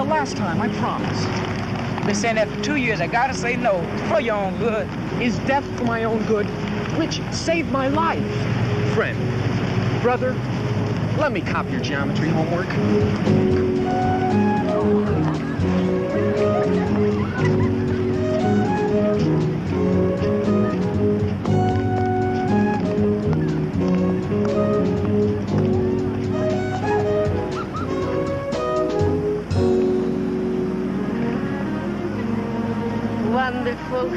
the last time, I promise. Been saying that for 2 years. I gotta say no, for your own good. Is death for my own good? Rich saved my life. Friend, brother, let me copy your geometry homework. Wonderful.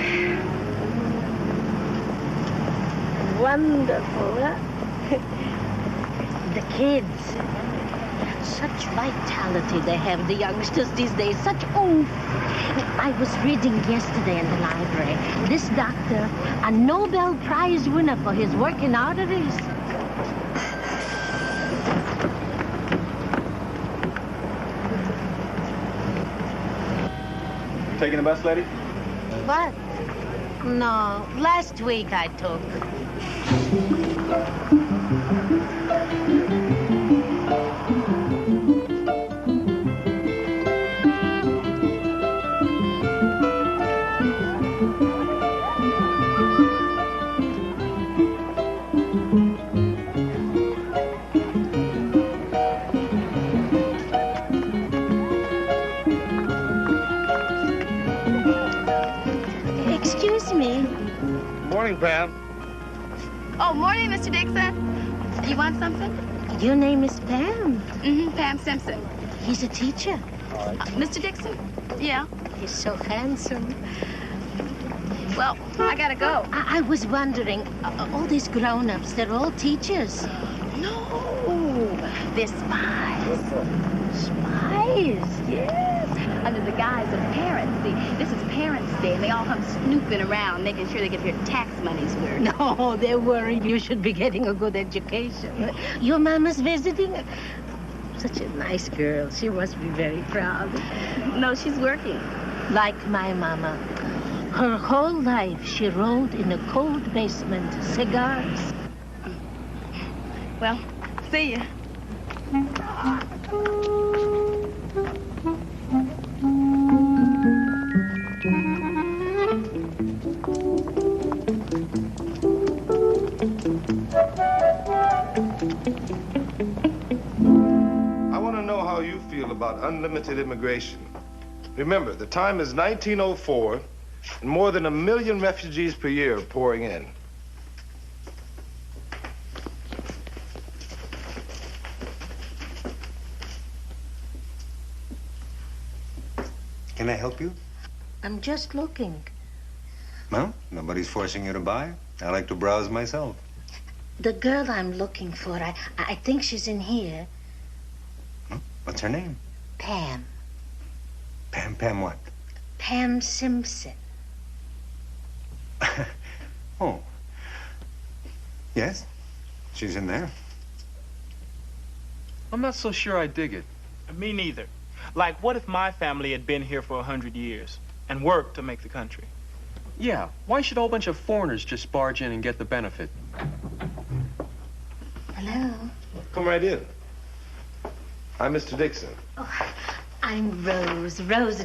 Wonderful, huh? The kids. Such vitality they have, the youngsters these days. Such oomph. I was reading yesterday in the library. This doctor, a Nobel Prize winner for his work in arteries. Taking the bus, lady? What? No, last week I took. Excuse me. Morning, Pam. Oh, morning, Mr. Dixon. You want something? Your name is Pam. Mm-hmm, Pam Simpson. He's a teacher. Mr. Dixon? Yeah. He's so handsome. Well, I gotta go. I was wondering, all these grown-ups, they're all teachers. No, they're spies. Spies, yes. Under the guise of parents. See, this is Parents' Day, and they all come snooping around, making sure they get their tax money's worth. No, they're worried you should be getting a good education. Your mama's visiting? Such a nice girl. She must be very proud. No, she's working. Like my mama. Her whole life, she rolled in a cold basement, cigars. Well, see ya. I want to know how you feel about unlimited immigration. Remember, the time is 1904, and more than 1 million refugees per year are pouring in. Can I help you? I'm just looking. Well, nobody's forcing you to buy. I like to browse myself. The girl I'm looking for, I think she's in here. Huh? What's her name? Pam. Pam what? Pam Simpson. Oh. Yes, she's in there. I'm not so sure I dig it. Me neither. Like, what if my family had been here for 100 years and worked to make the country? Yeah, why should a whole bunch of foreigners just barge in and get the benefit? Hello. Come right in. I'm Mr. Dixon. Oh, I'm Rose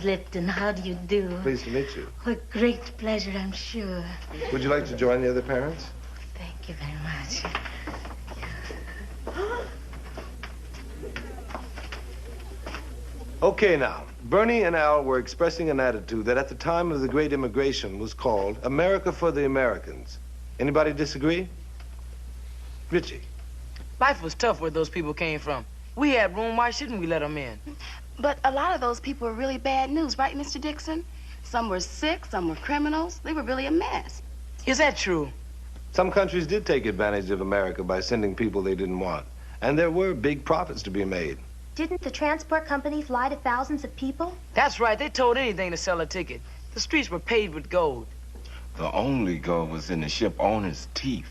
Lipton. How do you do? Pleased to meet you. What great pleasure, I'm sure. Would you like to join the other parents? Thank you very much. Okay, now. Bernie and Al were expressing an attitude that at the time of the Great Immigration was called America for the Americans. Anybody disagree? Richie. Life was tough where those people came from. We had room, why shouldn't we let them in? But a lot of those people were really bad news, right, Mr. Dixon? Some were sick, some were criminals. They were really a mess. Is that true? Some countries did take advantage of America by sending people they didn't want. And there were big profits to be made. Didn't the transport company fly to thousands of people? That's right, they told anything to sell a ticket. The streets were paved with gold. The only gold was in the ship owners' teeth.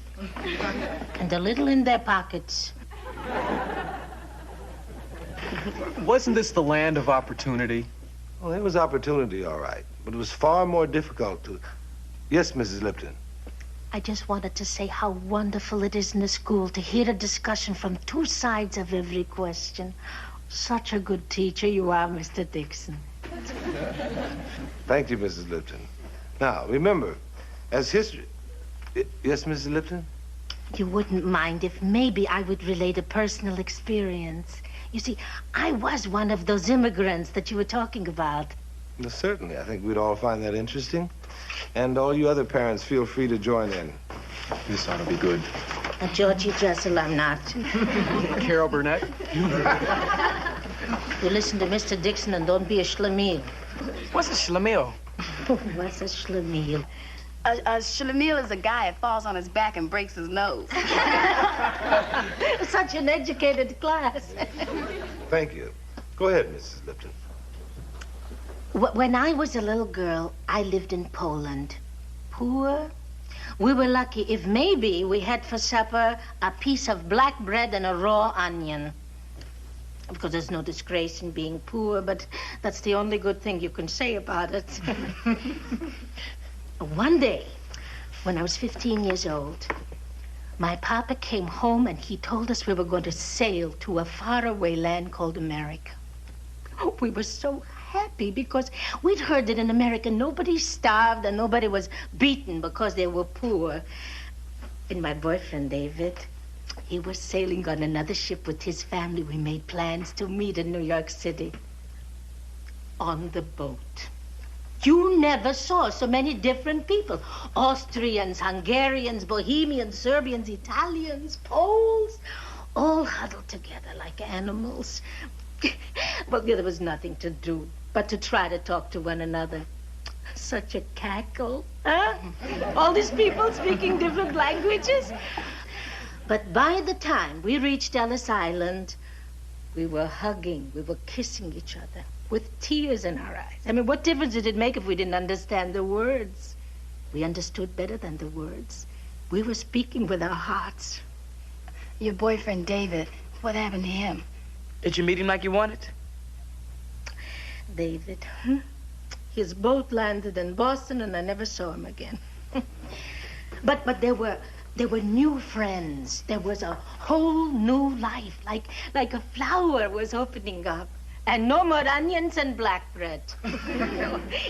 And a little in their pockets. Wasn't this the land of opportunity? Well, it was opportunity, all right. But it was far more difficult to... Yes, Mrs. Lipton. I just wanted to say how wonderful it is in the school to hear a discussion from two sides of every question. Such a good teacher you are, Mr. Dixon. Thank you, Mrs. Lipton. Now, remember, as history... Yes, Mrs. Lipton? You wouldn't mind if maybe I would relate a personal experience. You see, I was one of those immigrants that you were talking about. Well, certainly. I think we'd all find that interesting. And all you other parents, feel free to join in. This ought to be good. Georgie Dressel, I'm not. Carol Burnett? You listen to Mr. Dixon and don't be a schlemiel. What's a schlemiel? What's a schlemiel? A schlemiel is a guy that falls on his back and breaks his nose. Such an educated class. Thank you. Go ahead, Mrs. Lipton. When I was a little girl, I lived in Poland. Poor. We were lucky if maybe we had for supper a piece of black bread and a raw onion. Of course, there's no disgrace in being poor, but that's the only good thing you can say about it. One day, when I was 15 years old, my papa came home and he told us we were going to sail to a faraway land called America. We were so happy because we'd heard that in America nobody starved and nobody was beaten because they were poor. And my boyfriend, David, he was sailing on another ship with his family. We made plans to meet in New York City. On the boat. You never saw so many different people. Austrians, Hungarians, Bohemians, Serbians, Italians, Poles, all huddled together like animals. Well, there was nothing to do but to try to talk to one another. Such a cackle, huh? All these people speaking different languages. But by the time we reached Ellis Island, we were hugging, we were kissing each other with tears in our eyes. I mean, what difference did it make if we didn't understand the words? We understood better than the words. We were speaking with our hearts. Your boyfriend, David, what happened to him? Did you meet him like you wanted? David, his boat landed in Boston and I never saw him again. But there were new friends. There was a whole new life, like a flower was opening up. And no more onions and black bread.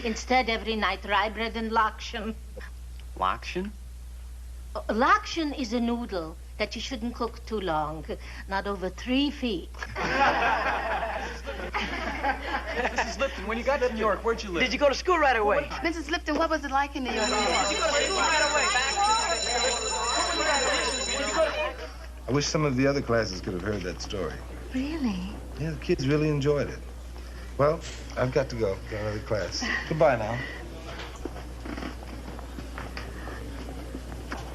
Instead, every night, rye bread and lakshan. Lakshan? Lakshan is a noodle that you shouldn't cook too long, not over 3 feet. Mrs. Lipton, when you got to New York, where'd you live? Did you go to school right away? Mrs. Lipton, what was it like in New York? Did you go to school right away? I wish some of the other classes could have heard that story. Really? Yeah, the kids really enjoyed it. Well, I've got to go. Got another class. Goodbye now.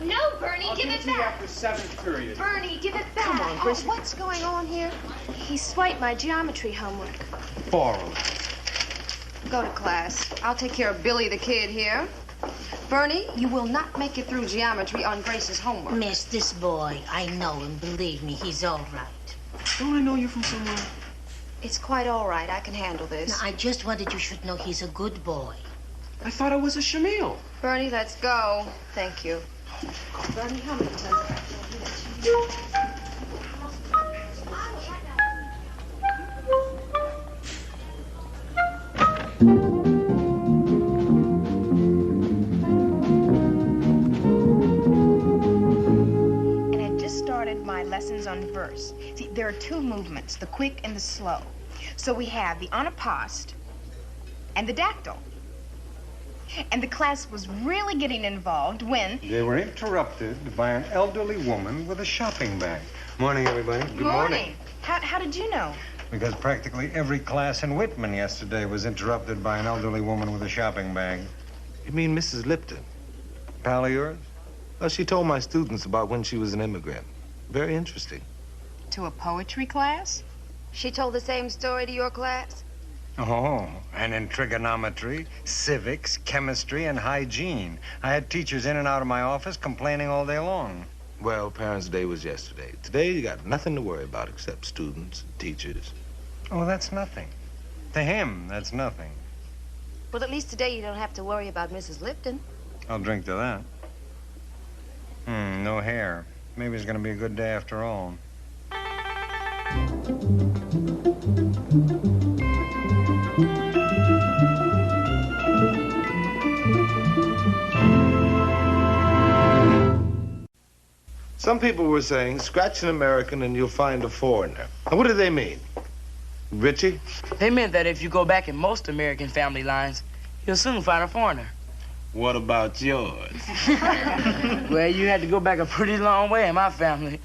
No, Bernie, give it back. After 7th period. Bernie, give it back. Come on, Gracie. Oh, what's going on here? He swiped my geometry homework. Borrow. Go to class. I'll take care of Billy the kid here. Bernie, you will not make it through geometry on Grace's homework. Miss, this boy, I know him. Believe me, he's all right. Don't I know you from somewhere? It's quite all right. I can handle this. Now, I just wanted you should know he's a good boy. I thought I was a shamil. Bernie, let's go. Thank you. Bernie, how many times? My lessons on verse. See, there are 2 movements, the quick and the slow. So we have the unapostrophe and the dactyl. And the class was really getting involved when... They were interrupted by an elderly woman with a shopping bag. Morning, everybody. Good morning. How did you know? Because practically every class in Whitman yesterday was interrupted by an elderly woman with a shopping bag. You mean Mrs. Lipton? Pal of yours? Well, she told my students about when she was an immigrant. Very interesting. To a poetry class? She told the same story to your class? Oh, and in trigonometry, civics, chemistry, and hygiene. I had teachers in and out of my office complaining all day long. Well, Parents' Day was yesterday. Today, you got nothing to worry about except students, teachers. Oh, that's nothing. To him, that's nothing. Well, at least today you don't have to worry about Mrs. Lipton. I'll drink to that. No hair. Maybe it's gonna be a good day after all. Some people were saying, scratch an American and you'll find a foreigner. And what do they mean? Richie? They meant that if you go back in most American family lines, you'll soon find a foreigner. What about yours? Well, you had to go back a pretty long way in my family.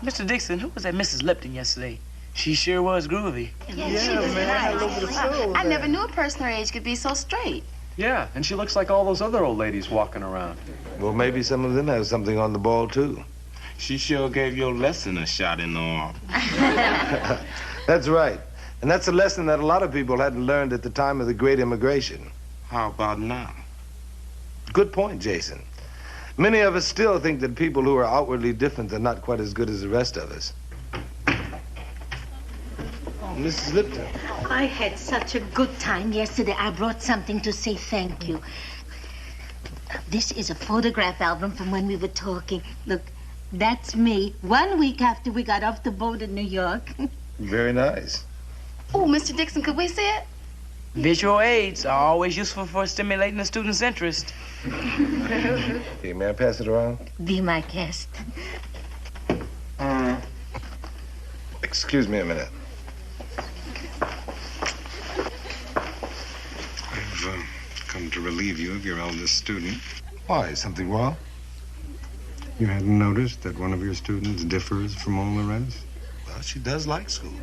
Mr. Dixon, who was at Mrs. Lipton yesterday? She sure was groovy. Yeah, she was nice. I never knew a person her age could be so straight. Yeah, and she looks like all those other old ladies walking around. Well, maybe some of them have something on the ball, too. She sure gave your lesson a shot in the arm. That's right. And that's a lesson that a lot of people hadn't learned at the time of the Great Immigration. How about now? Good point, Jason. Many of us still think that people who are outwardly different are not quite as good as the rest of us. Mrs. Lipton. I had such a good time yesterday. I brought something to say thank you. This is a photograph album from when we were talking. Look, that's me 1 week after we got off the boat in New York. Very nice. Oh, Mr. Dixon, could we see it? Visual aids are always useful for stimulating the student's interest. Hey, may I pass it around? Be my guest. Excuse me a minute. I've come to relieve you of your eldest student. Why, is something wrong? You hadn't noticed that one of your students differs from all the rest? Well, she does like school.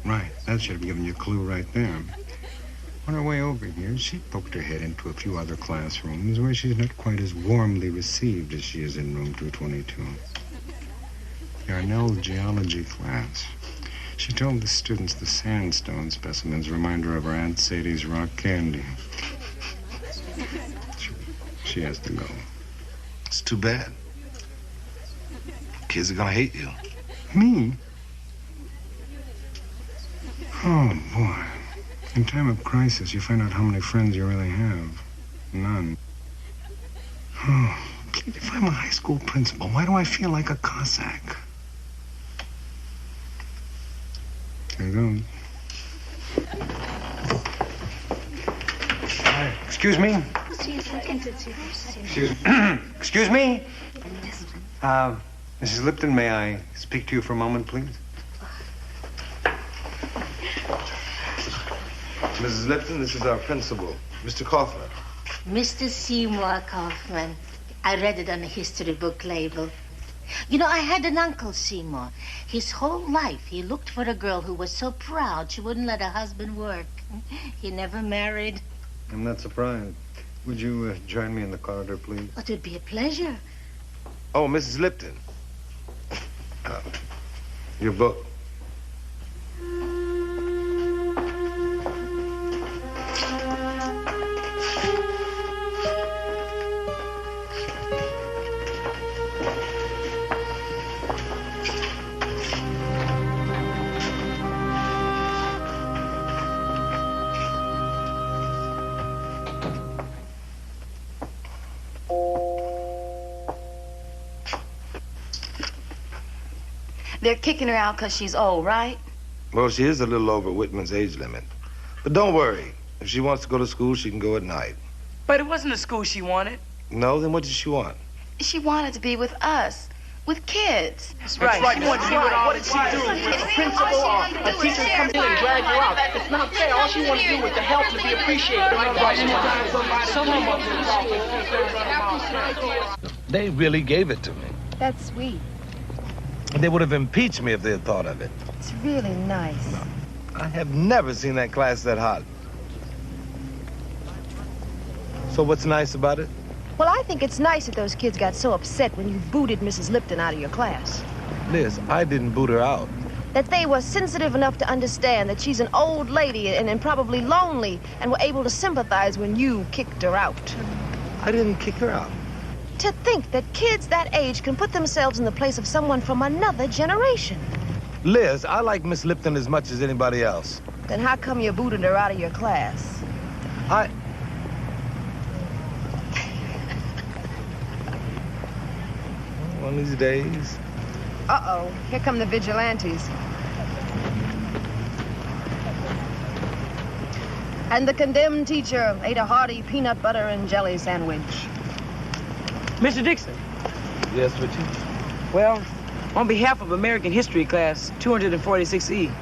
Right. That should have given you a clue right there. On her way over here, she poked her head into a few other classrooms where she's not quite as warmly received as she is in room 222. Yarnell's geology class. She told the students the sandstone specimens remind her of her Aunt Sadie's rock candy. She has to go. It's too bad. Kids are gonna hate you. Me? Oh, boy. In time of crisis, you find out how many friends you really have. None. Oh, if I'm a high school principal, why do I feel like a Cossack? There goes. Excuse me? Excuse me? Mrs. Lipton, may I speak to you for a moment, please? Mrs. Lipton, this is our principal, Mr. Kaufman. Mr. Seymour Kaufman. I read it on a history book label. You know, I had an uncle, Seymour. His whole life, he looked for a girl who was so proud she wouldn't let her husband work. He never married. I'm not surprised. Would you join me in the corridor, please? It would be a pleasure. Oh, Mrs. Lipton. Your book. They're kicking her out because she's old, right? Well, she is a little over Whitman's age limit. But don't worry. If she wants to go to school, she can go at night. But it wasn't the school she wanted. No? Then what did she want? She wanted to be with us, with kids. That's right. What did she do? If a principal or a teacher comes in and drag her out, it's not fair. All she wanted to do was to help and to be appreciated. They really gave it to me. That's sweet. They would have impeached me if they had thought of it. It's really nice. No. I have never seen that class that hot. So what's nice about it? Well, I think it's nice that those kids got so upset when you booted Mrs. Lipton out of your class. Liz, I didn't boot her out. That they were sensitive enough to understand that she's an old lady and probably lonely and were able to sympathize when you kicked her out. I didn't kick her out. To think that kids that age can put themselves in the place of someone from another generation. Liz, I like Miss Lipton as much as anybody else. Then how come you booted her out of your class? One of these days. Uh-oh, here come the vigilantes. And the condemned teacher ate a hearty peanut butter and jelly sandwich. Mr. Dixon. Yes, Richie? Well, on behalf of American History Class 246E,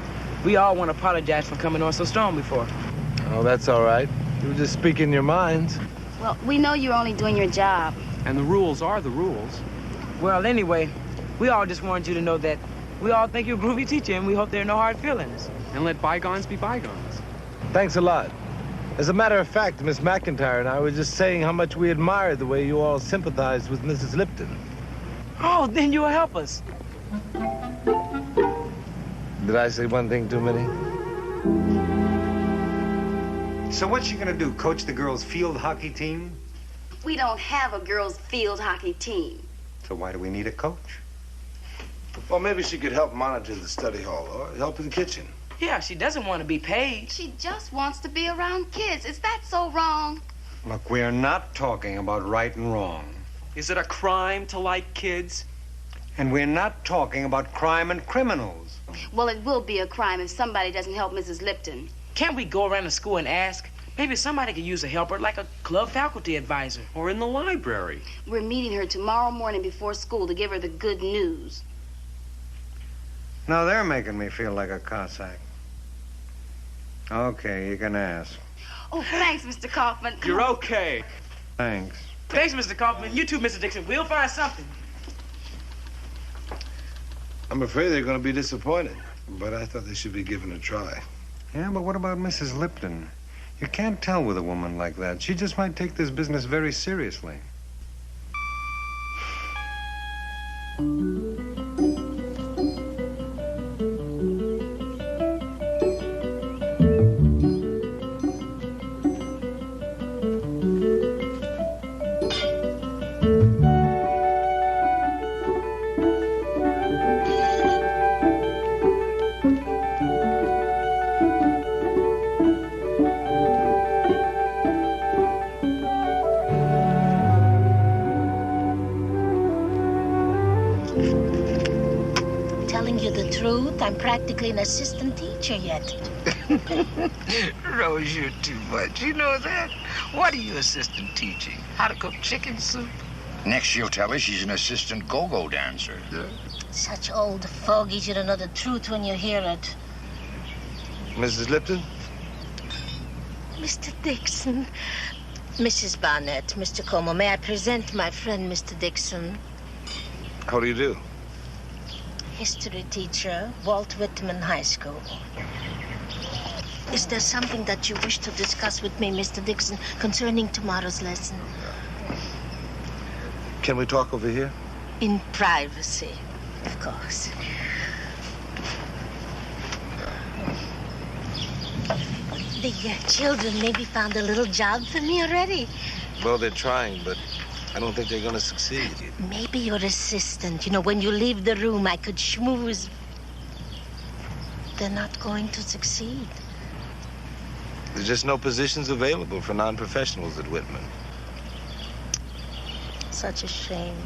we all want to apologize for coming on so strong before. Oh, that's all right. You were just speaking your minds. Well, we know you're only doing your job. And the rules are the rules. Well, anyway, we all just wanted you to know that we all think you're a groovy teacher, and we hope there are no hard feelings. And let bygones be bygones. Thanks a lot. As a matter of fact, Miss McIntyre and I were just saying how much we admired the way you all sympathized with Mrs. Lipton. Oh, then you'll help us. Did I say one thing too many? So what's she gonna do, coach the girls' field hockey team? We don't have a girls' field hockey team. So why do we need a coach? Well, maybe she could help monitor the study hall or help in the kitchen. Yeah, she doesn't want to be paid. She just wants to be around kids. Is that so wrong? Look, we're not talking about right and wrong. Is it a crime to like kids? And we're not talking about crime and criminals. Well, it will be a crime if somebody doesn't help Mrs. Lipton. Can't we go around the school and ask? Maybe somebody could use a helper, like a club faculty advisor. Or in the library. We're meeting her tomorrow morning before school to give her the good news. Now they're making me feel like a Cossack. Okay, you can ask. Oh, thanks, Mr. Kaufman. You're okay. Thanks. Thanks, Mr. Kaufman. You too, Mr. Dixon. We'll find something. I'm afraid they're going to be disappointed, but I thought they should be given a try. Yeah, but what about Mrs. Lipton? You can't tell with a woman like that. She just might take this business very seriously. Telling you the truth, I'm practically an assistant teacher yet. Rose, you're too much. You know that? What are you assistant teaching? How to cook chicken soup? Next, she'll tell us she's an assistant go-go dancer. Such old fogies, you don't know the truth when you hear it. Mrs. Lipton? Mr. Dixon, Mrs. Barnett, Mr. Como, may I present my friend, Mr. Dixon? How do you do? History teacher, Walt Whitman High School. Is there something that you wish to discuss with me, Mr. Dixon, concerning tomorrow's lesson? Can we talk over here? In privacy, of course. The children maybe found a little job for me already. Well, they're trying, but I don't think they're going to succeed. Maybe your assistant. You know, when you leave the room, I could schmooze. They're not going to succeed. There's just no positions available for non-professionals at Whitman. Such a shame.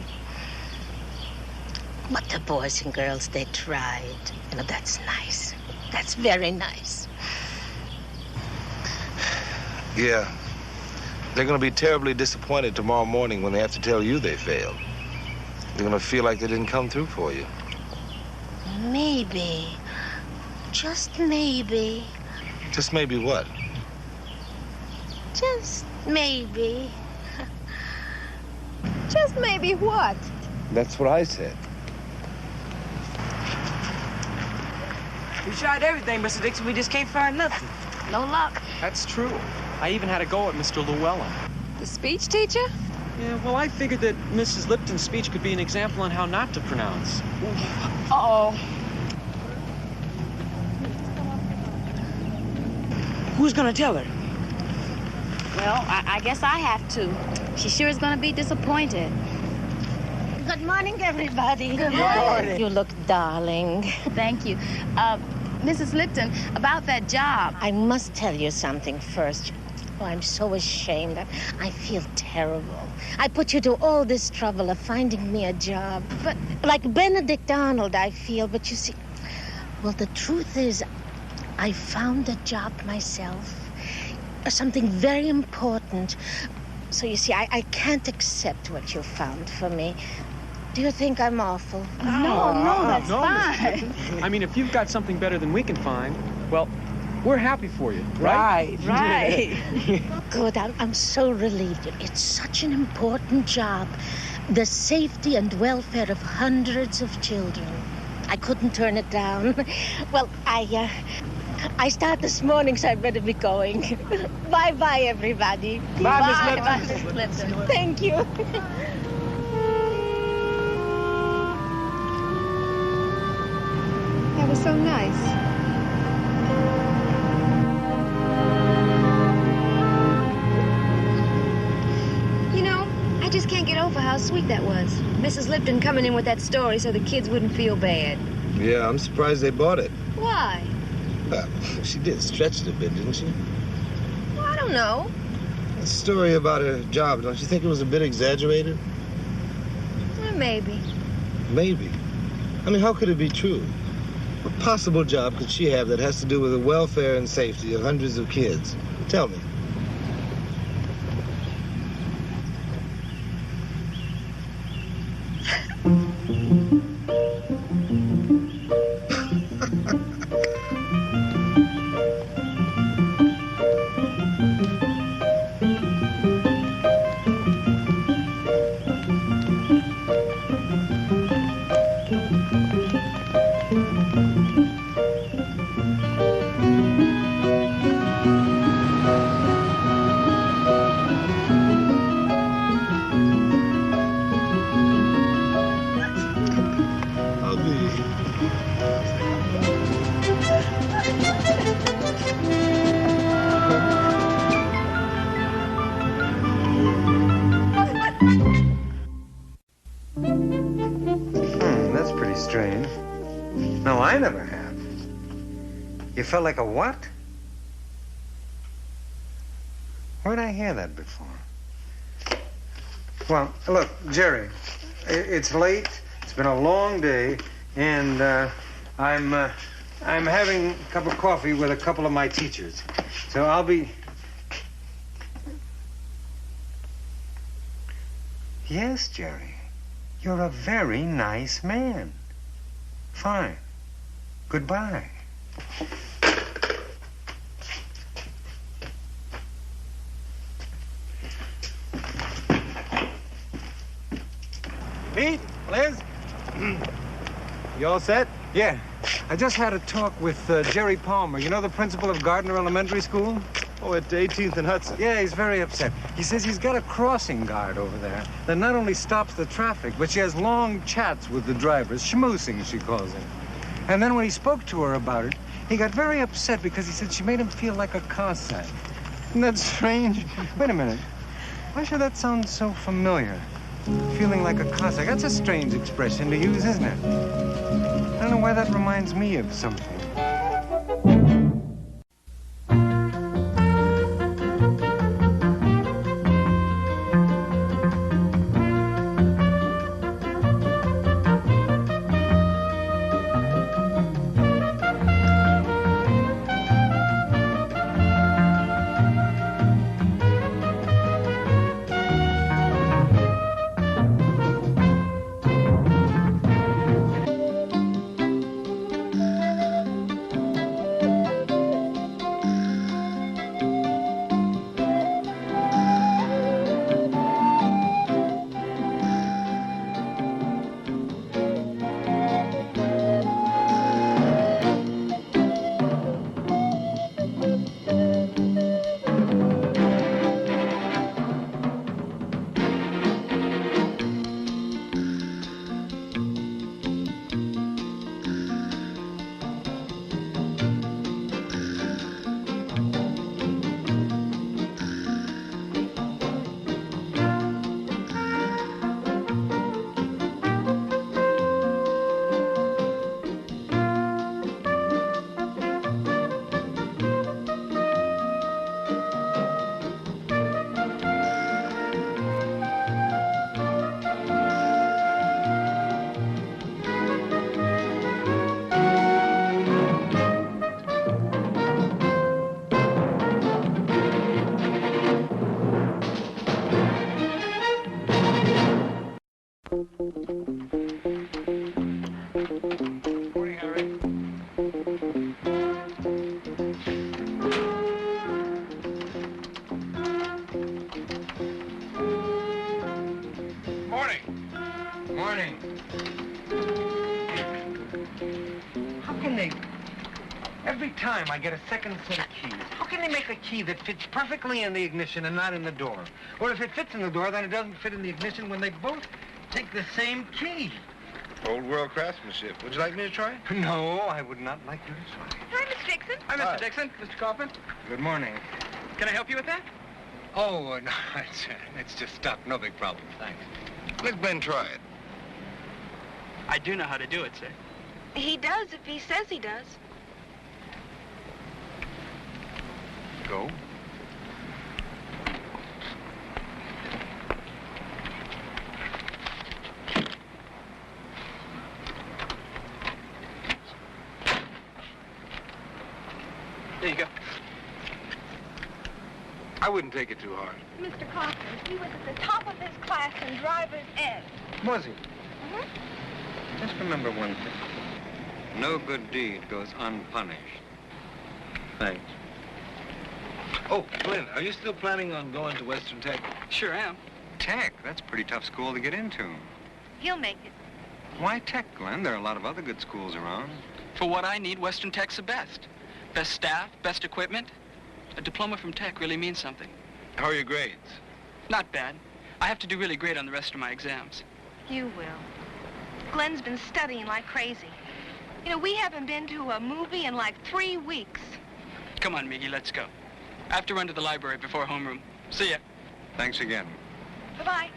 But the boys and girls, they tried. You know, that's nice. That's very nice. Yeah. They're going to be terribly disappointed tomorrow morning when they have to tell you they failed. They're going to feel like they didn't come through for you. Maybe. Just maybe. Just maybe what? Just maybe. Just maybe what? That's what I said. We tried everything, Mr. Dixon. We just can't find nothing. No luck. That's true. I even had a go at Mr. Llewellyn. The speech teacher? Yeah, well, I figured that Mrs. Lipton's speech could be an example on how not to pronounce. Uh-oh. Who's gonna tell her? Well, I guess I have to. She sure is going to be disappointed. Good morning, everybody. Good morning. You look darling. Thank you. Mrs. Lipton, about that job. I must tell you something first. Oh, I'm so ashamed. I feel terrible. I put you to all this trouble of finding me a job. But like Benedict Arnold, I feel. But you see, well, the truth is, I found a job myself. Something very important. So you see, I can't accept what you found for me. Do you think I'm awful? No, that's no, fine. Mrs. Lipton. I mean, if you've got something better than we can find, well, we're happy for you, right? Right. Good. I'm so relieved. It's such an important job. The safety and welfare of hundreds of children. I couldn't turn it down. Well, I start this morning, so I better be going. Bye-bye, everybody. Bye, Miss Lipton. Bye, Miss Lipton. Thank you. That was so nice. You know, I just can't get over how sweet that was. Mrs. Lipton coming in with that story so the kids wouldn't feel bad. Yeah, I'm surprised they bought it. Why? She did stretch it a bit, didn't she? Well, I don't know. The story about her job, don't you think it was a bit exaggerated? Well, maybe. Maybe. I mean, how could it be true? What possible job could she have that has to do with the welfare and safety of hundreds of kids? Tell me. That's pretty strange. No, I never have. You felt like a what? Where'd I hear that before? Well, look, Jerry, it's late. It's been a long day, and I'm having a cup of coffee with a couple of my teachers. So I'll be... Yes, Jerry. You're a very nice man. Fine. Goodbye. Pete, Liz? You all set? Yeah. I just had a talk with Jerry Palmer. You know the principal of Gardner Elementary School? Oh, at 18th and Hudson. Yeah, he's very upset. He says he's got a crossing guard over there that not only stops the traffic, but she has long chats with the drivers. Schmoosing, she calls it. And then when he spoke to her about it, he got very upset because he said she made him feel like a Cossack. Isn't that strange? Wait a minute. Why should that sound so familiar? Feeling like a Cossack. That's a strange expression to use, isn't it? I don't know why that reminds me of something. How can they... Every time I get a second set of keys, how can they make a key that fits perfectly in the ignition and not in the door? Or if it fits in the door, then it doesn't fit in the ignition when they both take the same key? Old world craftsmanship. Would you like me to try? No, I would not like you to try. Hi, Mr. Dixon. Hi, Mr. Dixon. Mr. Kaufman. Good morning. Can I help you with that? Oh, no, it's just stuck. No big problem, thanks. Let Ben try it. I do know how to do it, sir. He does if he says he does. Go. There you go. I wouldn't take it too hard. Mr. Kaufman, he was at the top of his class in driver's ed. Was he? Just remember one thing. No good deed goes unpunished. Thanks. Oh, Glenn, are you still planning on going to Western Tech? Sure am. Tech? That's a pretty tough school to get into. He'll make it. Why Tech, Glenn? There are a lot of other good schools around. For what I need, Western Tech's the best. Best staff, best equipment. A diploma from Tech really means something. How are your grades? Not bad. I have to do really great on the rest of my exams. You will. Glenn's been studying like crazy. You know, we haven't been to a movie in like 3 weeks. Come on, Miggy, let's go. I have to run to the library before homeroom. See ya. Thanks again. Bye-bye.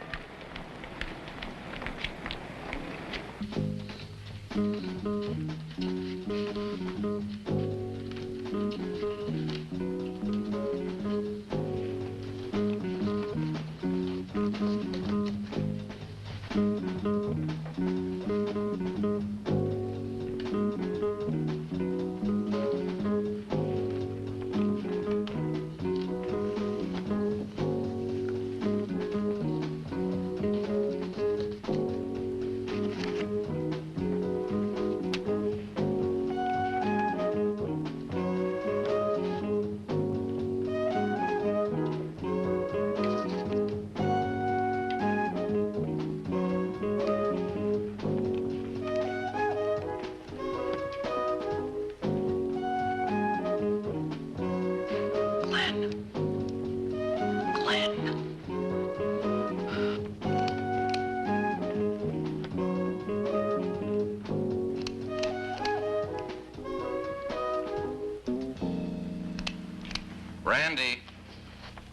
Randy,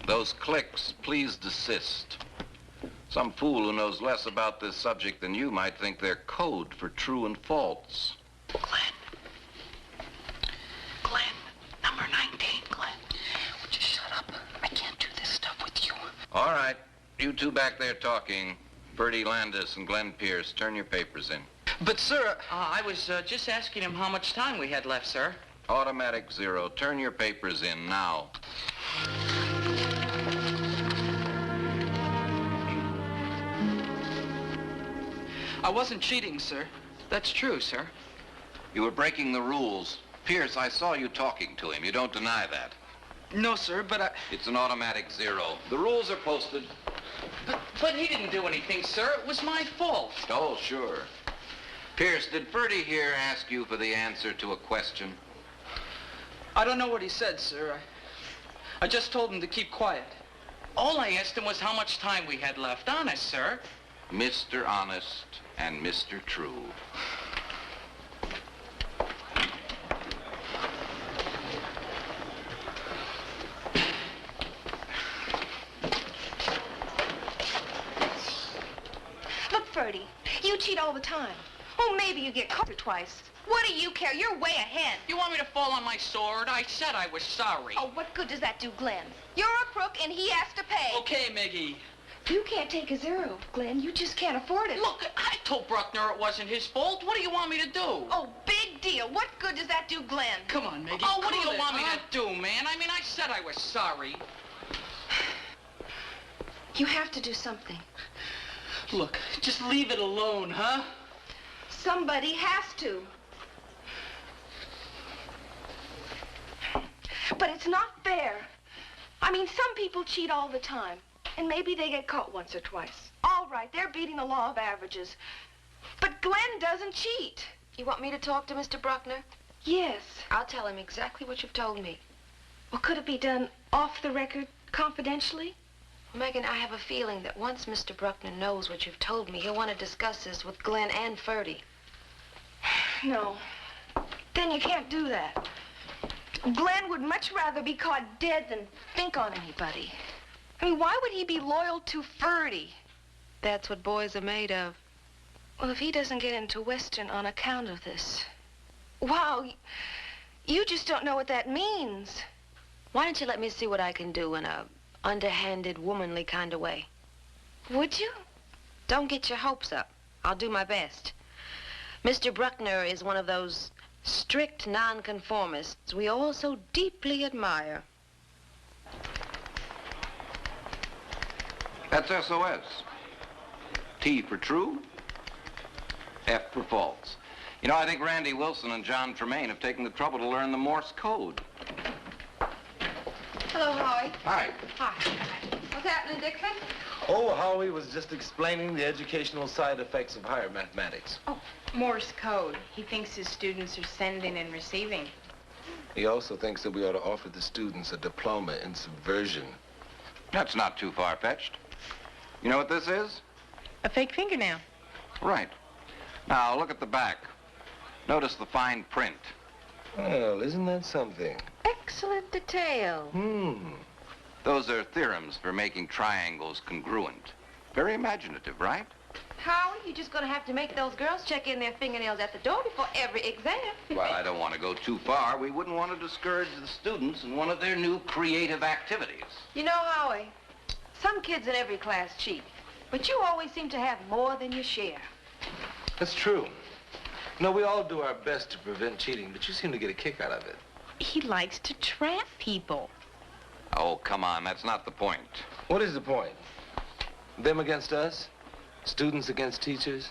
those clicks, please desist. Some fool who knows less about this subject than you might think they're code for true and false. Glenn, number 19, Glenn. Would you shut up? I can't do this stuff with you. All right, you two back there talking. Bertie Landis and Glenn Pierce, turn your papers in. But, sir, I was just asking him how much time we had left, sir. Automatic 0. Turn your papers in now. I wasn't cheating, sir. That's true, sir. You were breaking the rules. Pierce, I saw you talking to him. You don't deny that. No, sir, but I... It's an automatic 0. The rules are posted. But he didn't do anything, sir. It was my fault. Oh, sure. Pierce, did Bertie here ask you for the answer to a question? I don't know what he said, sir. I just told him to keep quiet. All I asked him was how much time we had left. Honest, sir. Mr. Honest and Mr. True. Look, Bertie, you cheat all the time. Oh, maybe you get caught twice. What do you care? You're way ahead. You want me to fall on my sword? I said I was sorry. Oh, what good does that do Glenn? You're a crook and he has to pay. Okay, Miggy. You can't take a 0, Glenn. You just can't afford it. Look, I told Bruckner it wasn't his fault. What do you want me to do? Oh, big deal. What good does that do Glenn? Come on, Miggy. Oh, what do cool you it, want me huh? to do, man? I mean, I said I was sorry. You have to do something. Look, just leave it alone, huh? Somebody has to. But it's not fair. I mean, some people cheat all the time, and maybe they get caught once or twice. All right, they're beating the law of averages. But Glenn doesn't cheat. You want me to talk to Mr. Bruckner? Yes. I'll tell him exactly what you've told me. Well, could it be done off the record, confidentially? Megan, I have a feeling that once Mr. Bruckner knows what you've told me, he'll want to discuss this with Glenn and Ferdy. No. Then you can't do that. Glenn would much rather be caught dead than think on anybody. I mean, why would he be loyal to Ferdy? That's what boys are made of. Well, if he doesn't get into Western on account of this... Wow, you just don't know what that means. Why don't you let me see what I can do in a underhanded, womanly kind of way? Would you? Don't get your hopes up. I'll do my best. Mr. Bruckner is one of those strict nonconformists we all so deeply admire. That's SOS. T for true, F for false. You know, I think Randy Wilson and John Tremaine have taken the trouble to learn the Morse code. Hello, Howie. Hi. Hi. What's happening, Dixon? Oh, Howie was just explaining the educational side effects of higher mathematics. Oh, Morse code. He thinks his students are sending and receiving. He also thinks that we ought to offer the students a diploma in subversion. That's not too far-fetched. You know what this is? A fake fingernail. Right. Now, look at the back. Notice the fine print. Well, isn't that something? Excellent detail. Those are theorems for making triangles congruent. Very imaginative, right? Howie, you're just going to have to make those girls check in their fingernails at the door before every exam. Well, I don't want to go too far. We wouldn't want to discourage the students in one of their new creative activities. You know, Howie, some kids in every class cheat, but you always seem to have more than your share. That's true. No, we all do our best to prevent cheating, but you seem to get a kick out of it. He likes to trap people. Oh, come on. That's not the point. What is the point? Them against us? Students against teachers?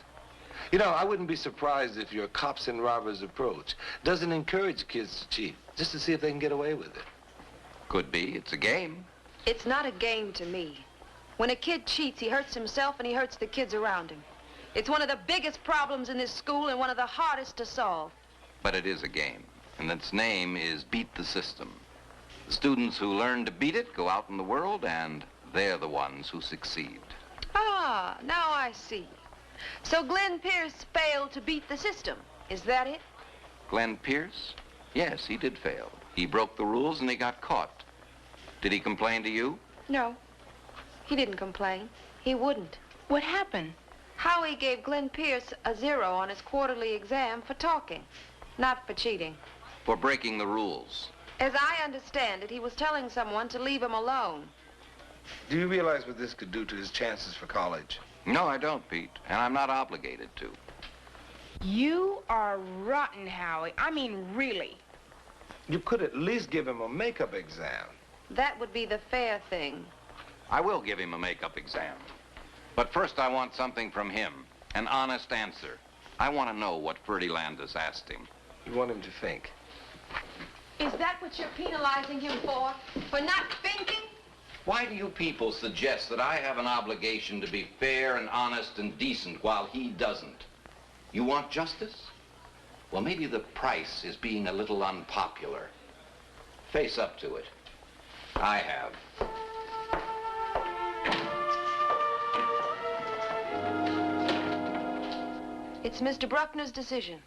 You know, I wouldn't be surprised if your cops and robbers approach doesn't encourage kids to cheat, just to see if they can get away with it. Could be. It's a game. It's not a game to me. When a kid cheats, he hurts himself and he hurts the kids around him. It's one of the biggest problems in this school and one of the hardest to solve. But it is a game, and its name is Beat the System. The students who learn to beat it go out in the world, and they're the ones who succeed. Ah, now I see. So Glenn Pierce failed to beat the system. Is that it? Glenn Pierce? Yes, he did fail. He broke the rules and he got caught. Did he complain to you? No. He didn't complain. He wouldn't. What happened? Howie gave Glenn Pierce a 0 on his quarterly exam for talking, not for cheating. For breaking the rules. As I understand it, he was telling someone to leave him alone. Do you realize what this could do to his chances for college? No, I don't, Pete, and I'm not obligated to. You are rotten, Howie. I mean, really. You could at least give him a makeup exam. That would be the fair thing. I will give him a makeup exam. But first I want something from him, an honest answer. I want to know what Ferdy Landis asked him. You want him to think. Is that what you're penalizing him for? For not thinking? Why do you people suggest that I have an obligation to be fair and honest and decent while he doesn't? You want justice? Well, maybe the price is being a little unpopular. Face up to it. I have. It's Mr. Bruckner's decision.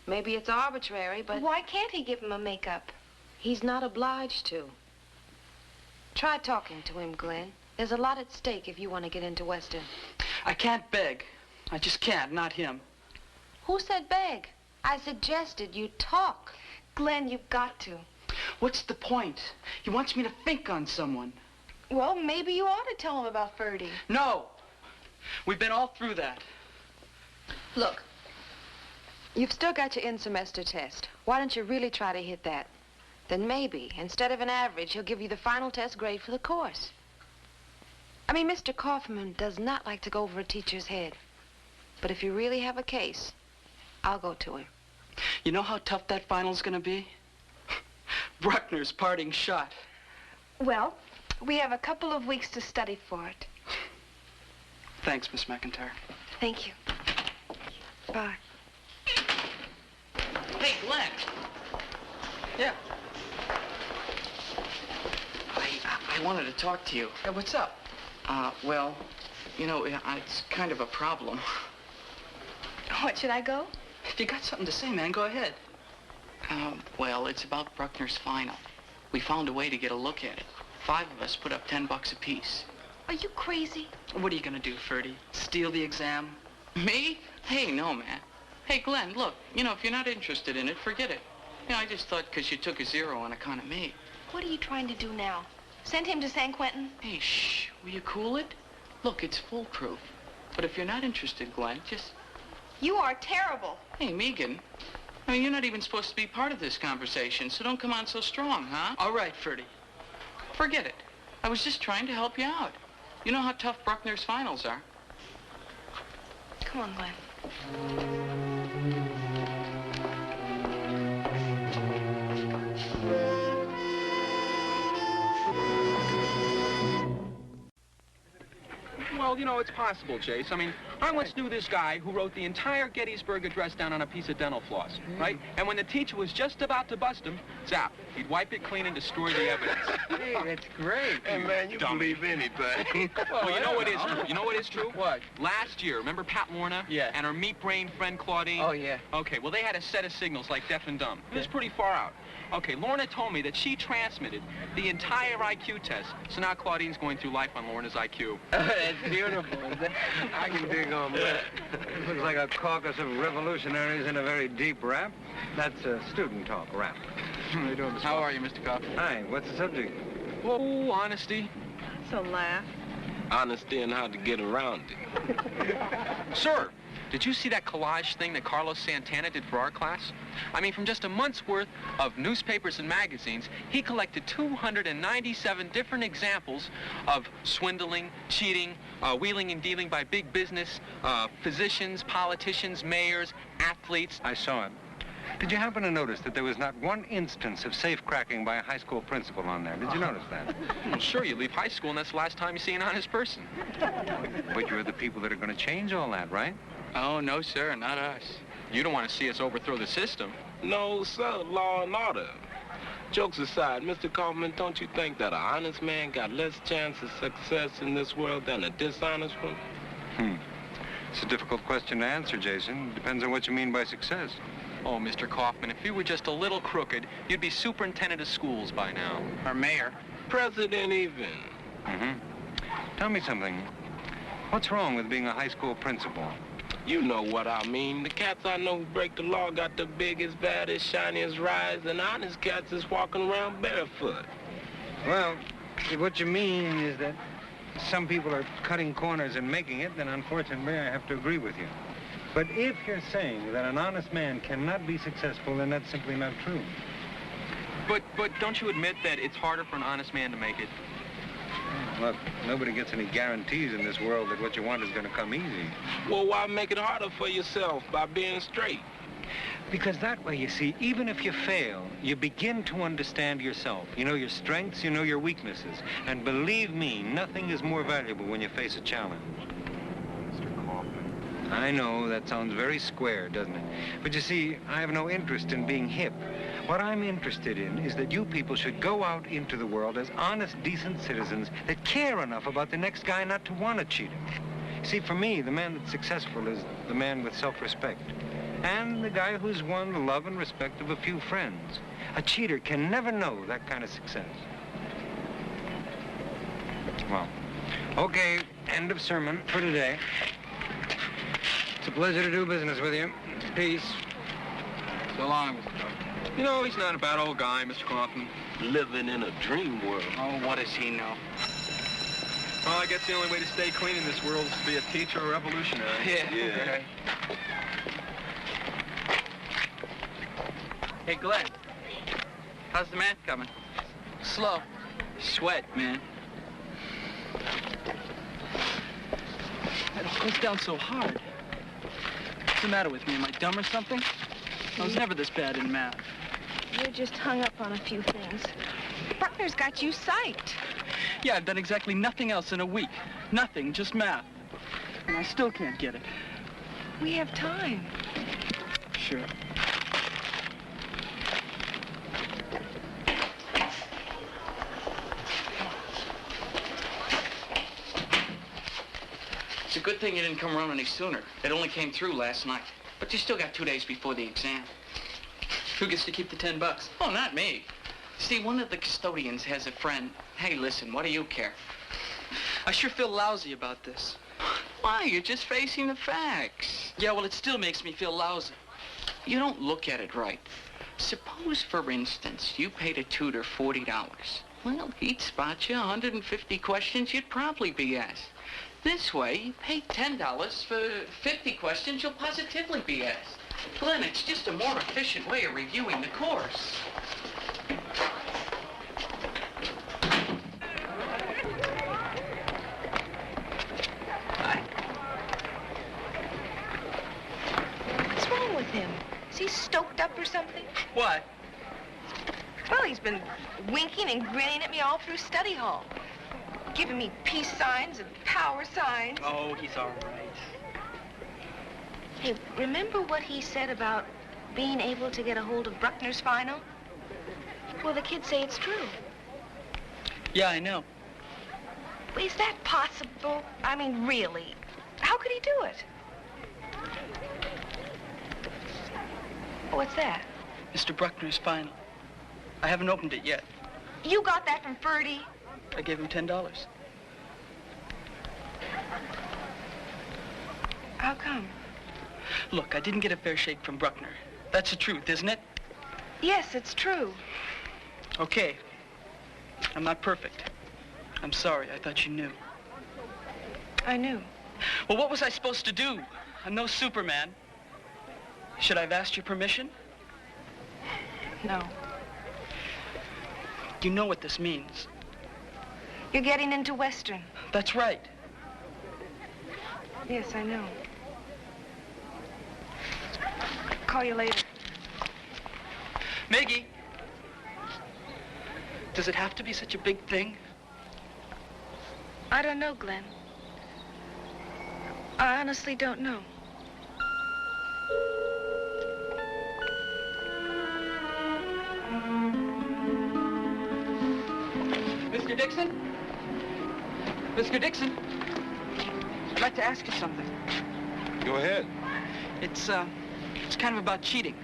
Maybe it's arbitrary, but... Why can't he give him a makeup? He's not obliged to. Try talking to him, Glenn. There's a lot at stake if you want to get into Western. I can't beg. I just can't, not him. Who said beg? I suggested you talk. Glenn, you've got to. What's the point? He wants me to think on someone. Well, maybe you ought to tell him about Ferdy. No. We've been all through that. Look, you've still got your in-semester test. Why don't you really try to hit that? Then maybe, instead of an average, he'll give you the final test grade for the course. I mean, Mr. Kaufman does not like to go over a teacher's head. But if you really have a case, I'll go to him. You know how tough that final's gonna be? Bruckner's parting shot. Well, we have a couple of weeks to study for it. Thanks, Miss McIntyre. Thank you. Bye. Hey, Glenn. Yeah. I wanted to talk to you. Hey, what's up? Well, you know, it's kind of a problem. What, should I go? If you got something to say, man, go ahead. Well, it's about Bruckner's final. We found a way to get a look at it. 5 of us put up $10 apiece. Are you crazy? What are you gonna do, Ferdy? Steal the exam? Me? Hey, no, man. Hey, Glenn, look, you know, if you're not interested in it, forget it. You know, I just thought because you took a 0 on account of me. What are you trying to do now? Send him to San Quentin? Hey, shh, will you cool it? Look, it's foolproof. But if you're not interested, Glenn, just... You are terrible. Hey, Megan, I mean, you're not even supposed to be part of this conversation, so don't come on so strong, huh? All right, Ferdy. Forget it. I was just trying to help you out. You know how tough Bruckner's finals are. Come on, Glenn. Well, you know, it's possible, Chase. I mean, I once knew this guy who wrote the entire Gettysburg Address down on a piece of dental floss, right? And when the teacher was just about to bust him, zap, he'd wipe it clean and destroy the evidence. Hey, that's great. Hey, man, you believe anything. Well, you know what is true? You know what is true? What? Last year, remember Pat Lorna? Yeah. And her meat-brained friend Claudine? Oh, yeah. Okay, well, they had a set of signals like deaf and dumb. It was pretty far out. Okay, Lorna told me that she transmitted the entire IQ test, so now Claudine's going through life on Lorna's IQ. That's beautiful. I can dig on that. Looks like a caucus of revolutionaries in a very deep rap. That's student talk rap. How you doing, Mr. How are you, Mr. Kaufman? Hi, what's the subject? Oh, honesty. So laugh. Honesty and how to get around it. Sir, did you see that collage thing that Carlos Santana did for our class? I mean, from just a month's worth of newspapers and magazines, he collected 297 different examples of swindling, cheating, wheeling and dealing by big business, physicians, politicians, mayors, athletes. I saw it. Did you happen to notice that there was not one instance of safe-cracking by a high school principal on there? Did you notice that? Well, sure, you leave high school and that's the last time you see an honest person. But you're the people that are going to change all that, right? Oh, no, sir, not us. You don't want to see us overthrow the system. No, sir, law and order. Jokes aside, Mr. Kaufman, don't you think that an honest man got less chance of success in this world than a dishonest one? It's a difficult question to answer, Jason. Depends on what you mean by success. Oh, Mr. Kaufman, if you were just a little crooked, you'd be superintendent of schools by now. Or mayor. President even. Tell me something. What's wrong with being a high school principal? You know what I mean. The cats I know who break the law got the biggest, baddest, shiniest rides, and honest cats is walking around barefoot. Well, if what you mean is that some people are cutting corners and making it, then unfortunately I have to agree with you. But if you're saying that an honest man cannot be successful, then that's simply not true. But don't you admit that it's harder for an honest man to make it? Look, nobody gets any guarantees in this world that what you want is going to come easy. Well, why make it harder for yourself by being straight? Because that way, you see, even if you fail, you begin to understand yourself. You know your strengths, you know your weaknesses. And believe me, nothing is more valuable when you face a challenge. Mr. Kaufman. I know, that sounds very square, doesn't it? But you see, I have no interest in being hip. What I'm interested in is that you people should go out into the world as honest, decent citizens that care enough about the next guy not to want to cheat him. See, for me, the man that's successful is the man with self-respect. And the guy who's won the love and respect of a few friends. A cheater can never know that kind of success. Well, okay, end of sermon for today. It's a pleasure to do business with you. Peace. So long, Mr. Kaufman. You know, he's not a bad old guy, Mr. Kaufman. Living in a dream world. Oh, what does he know? Well, I guess the only way to stay clean in this world is to be a teacher or revolutionary. Yeah. Hey, Glenn. How's the math coming? Slow. Sweat, man. It goes down so hard. What's the matter with me? Am I dumb or something? I was never this bad in math. You're just hung up on a few things. Bruckner's got you psyched. Yeah, I've done exactly nothing else in a week. Nothing, just math. And I still can't get it. We have time. Sure. It's a good thing you didn't come around any sooner. It only came through last night. But you still got 2 days before the exam. Who gets to keep the $10? Oh, not me. See, one of the custodians has a friend. Hey, listen, what do you care? I sure feel lousy about this. Why? You're just facing the facts. Yeah, well, it still makes me feel lousy. You don't look at it right. Suppose, for instance, you paid a tutor $40. Well, he'd spot you 150 questions you'd probably be asked. This way, you pay $10 for 50 questions you'll positively be asked. Glenn, it's just a more efficient way of reviewing the course. What's wrong with him? Is he stoked up or something? What? Well, he's been winking and grinning at me all through study hall. Giving me peace signs and power signs. Oh, he's all right. Hey, remember what he said about being able to get a hold of Bruckner's final? Well, the kids say it's true. Yeah, I know. But is that possible? I mean, really? How could he do it? What's that? Mr. Bruckner's final. I haven't opened it yet. You got that from Ferdy? I gave him $10. How come? Look, I didn't get a fair shake from Bruckner. That's the truth, isn't it? Yes, it's true. Okay. I'm not perfect. I'm sorry. I thought you knew. I knew. Well, what was I supposed to do? I'm no Superman. Should I have asked your permission? No. You know what this means. You're getting into Western. That's right. Yes, I know. Call you later. Maggie! Does it have to be such a big thing? I don't know, Glenn. I honestly don't know. Mr. Dixon? Mr. Dixon? I'd like to ask you something. Go ahead. It's kind of about cheating.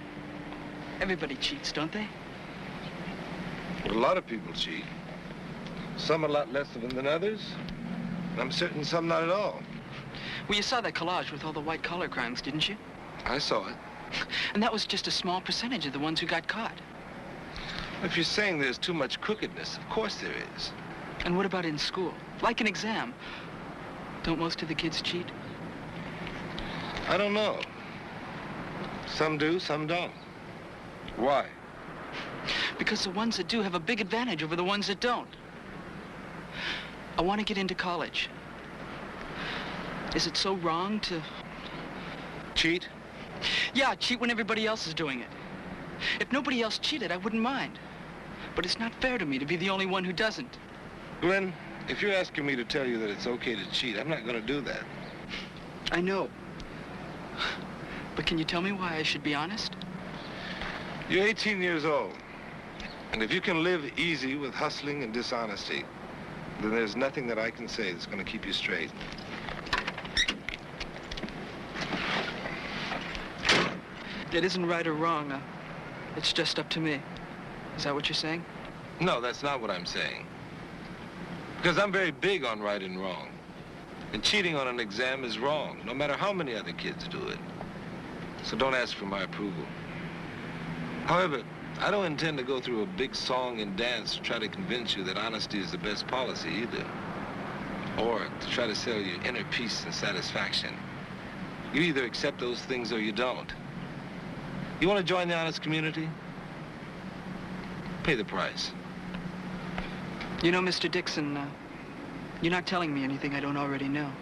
Everybody cheats, don't they? A lot of people cheat. Some a lot less of them than others. And I'm certain some not at all. Well, you saw that collage with all the white-collar crimes, didn't you? I saw it. And that was just a small percentage of the ones who got caught. If you're saying there's too much crookedness, of course there is. And what about in school? Like an exam. Don't most of the kids cheat? I don't know. Some do, some don't. Why? Because the ones that do have a big advantage over the ones that don't. I want to get into college. Is it so wrong to... Cheat? Yeah, cheat when everybody else is doing it. If nobody else cheated, I wouldn't mind. But it's not fair to me to be the only one who doesn't. Glenn, if you're asking me to tell you that it's okay to cheat, I'm not going to do that. I know. But can you tell me why I should be honest? You're 18 years old. And if you can live easy with hustling and dishonesty, then there's nothing that I can say that's going to keep you straight. It isn't right or wrong. It's just up to me. Is that what you're saying? No, that's not what I'm saying. Because I'm very big on right and wrong. And cheating on an exam is wrong, no matter how many other kids do it. So don't ask for my approval. However, I don't intend to go through a big song and dance to try to convince you that honesty is the best policy either. Or to try to sell you inner peace and satisfaction. You either accept those things or you don't. You want to join the honest community? Pay the price. You know, Mr. Dixon, you're not telling me anything I don't already know.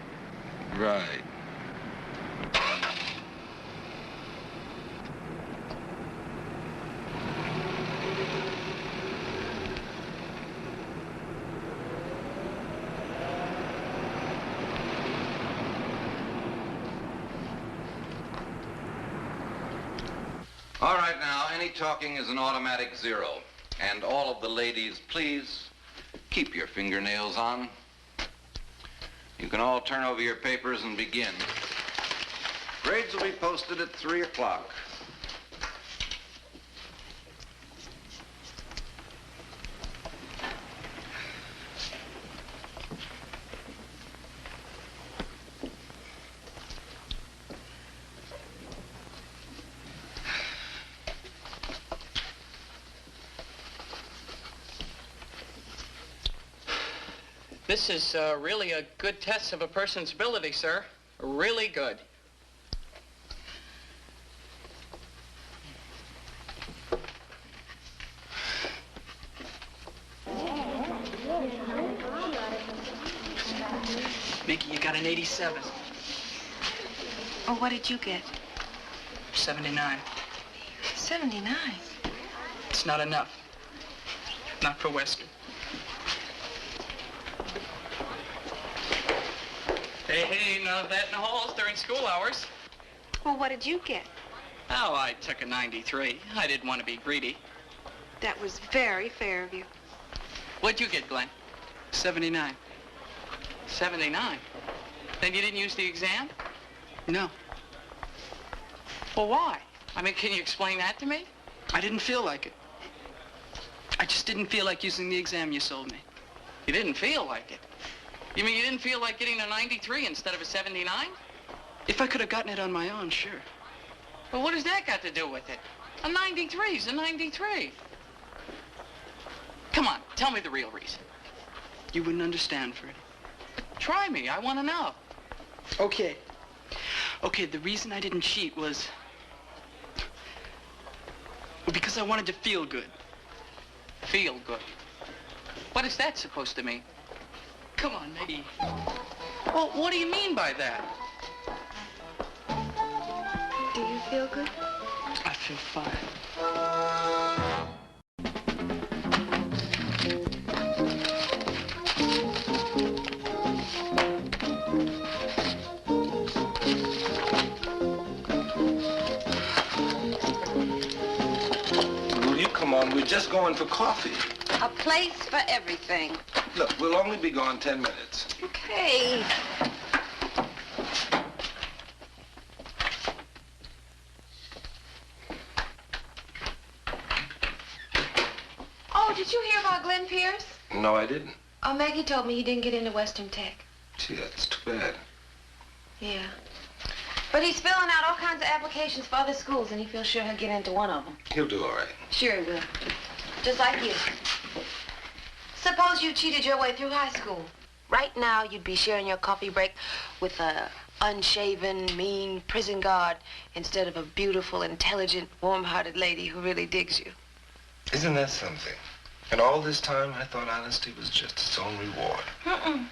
Right. All right, now, any talking is an automatic 0. And all of the ladies, please, keep your fingernails on. You can all turn over your papers and begin. Grades will be posted at 3 o'clock. This is really a good test of a person's ability, sir. Really good. Mickey, you got an 87. Oh, what did you get? 79. 79? It's not enough. Not for Western. Hey, none of that in the halls during school hours. Well, what did you get? Oh, I took a 93. I didn't want to be greedy. That was very fair of you. What'd you get, Glenn? 79. 79? Then you didn't use the exam? No. Well, why? I mean, can you explain that to me? I didn't feel like it. I just didn't feel like using the exam you sold me. You didn't feel like it? You mean you didn't feel like getting a 93 instead of a 79? If I could have gotten it on my own, sure. Well, what has that got to do with it? A 93's a 93. Come on, tell me the real reason. You wouldn't understand, Freddie. Try me, I want to know. Okay. Okay, the reason I didn't cheat was because I wanted to feel good. Feel good? What is that supposed to mean? Come on, Maggie. Well, what do you mean by that? Do you feel good? I feel fine. Will you come on? We're just going for coffee. A place for everything. Look, we'll only be gone 10 minutes. Okay. Oh, did you hear about Glenn Pierce? No, I didn't. Oh, Maggie told me he didn't get into Western Tech. Gee, that's too bad. Yeah. But he's filling out all kinds of applications for other schools, and he feels sure he'll get into one of them. He'll do all right. Sure he will. Just like you. Suppose you cheated your way through high school. Right now, you'd be sharing your coffee break with a unshaven, mean prison guard instead of a beautiful, intelligent, warm-hearted lady who really digs you. Isn't that something? And all this time, I thought honesty was just its own reward. Mm-mm.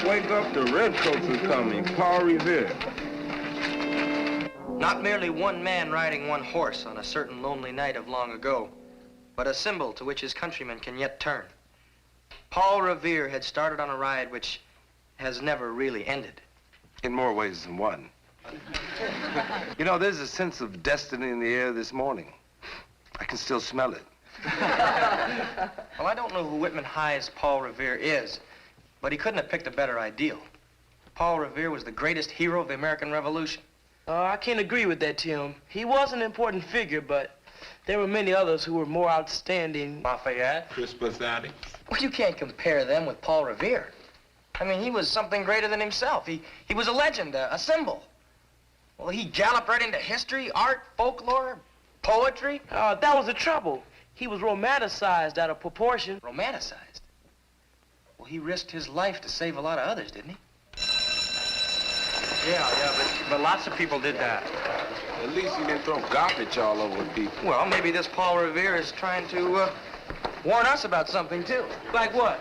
wake up, the redcoats are coming. Paul Revere. Not merely one man riding one horse on a certain lonely night of long ago, but a symbol to which his countrymen can yet turn. Paul Revere had started on a ride which has never really ended. In more ways than one. You know, there's a sense of destiny in the air this morning. I can still smell it. Well, I don't know who Whitman High's Paul Revere is, but he couldn't have picked a better ideal. Paul Revere was the greatest hero of the American Revolution. I can't agree with that, Tim. He was an important figure, but there were many others who were more outstanding. Lafayette? Crispus Attucks. Well, you can't compare them with Paul Revere. I mean, he was something greater than himself. He was a legend, a symbol. Well, he galloped right into history, art, folklore, poetry. That was the trouble. He was romanticized out of proportion. Romanticized? Well, he risked his life to save a lot of others, didn't he? Yeah, but lots of people did that. At least he didn't throw garbage all over people. Well, maybe this Paul Revere is trying to warn us about something, too. Like what?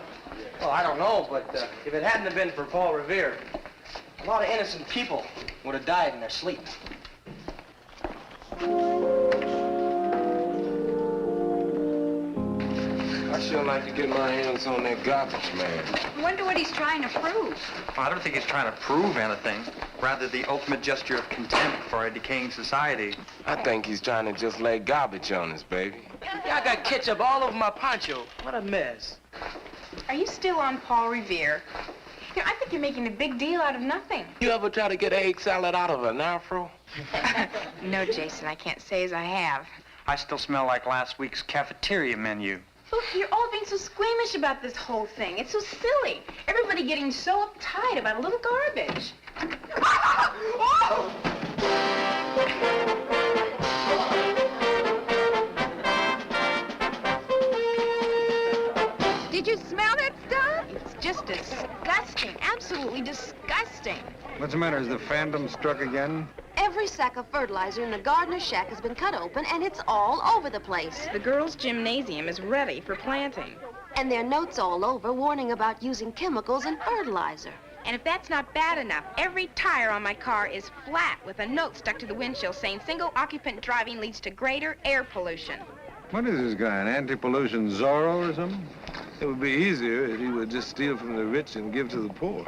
Well, I don't know, but if it hadn't have been for Paul Revere, a lot of innocent people would have died in their sleep. I sure like to get my hands on that garbage man. I wonder what he's trying to prove. Well, I don't think he's trying to prove anything. Rather, the ultimate gesture of contempt for a decaying society. I think he's trying to just lay garbage on us, baby. Yeah, I got ketchup all over my poncho. What a mess. Are you still on Paul Revere? You know, I think you're making a big deal out of nothing. You ever try to get egg salad out of an afro? No, Jason, I can't say as I have. I still smell like last week's cafeteria menu. Look, you're all being so squeamish about this whole thing. It's so silly. Everybody getting so uptight about a little garbage. Did you smell that stuff? It's just disgusting. Absolutely disgusting. What's the matter? Has the phantom struck again? Every sack of fertilizer in the gardener's shack has been cut open, and it's all over the place. The girls' gymnasium is ready for planting. And there are notes all over warning about using chemicals in fertilizer. And if that's not bad enough, every tire on my car is flat with a note stuck to the windshield saying single-occupant driving leads to greater air pollution. What is this guy, an anti-pollution Zorro or something? It would be easier if he would just steal from the rich and give to the poor.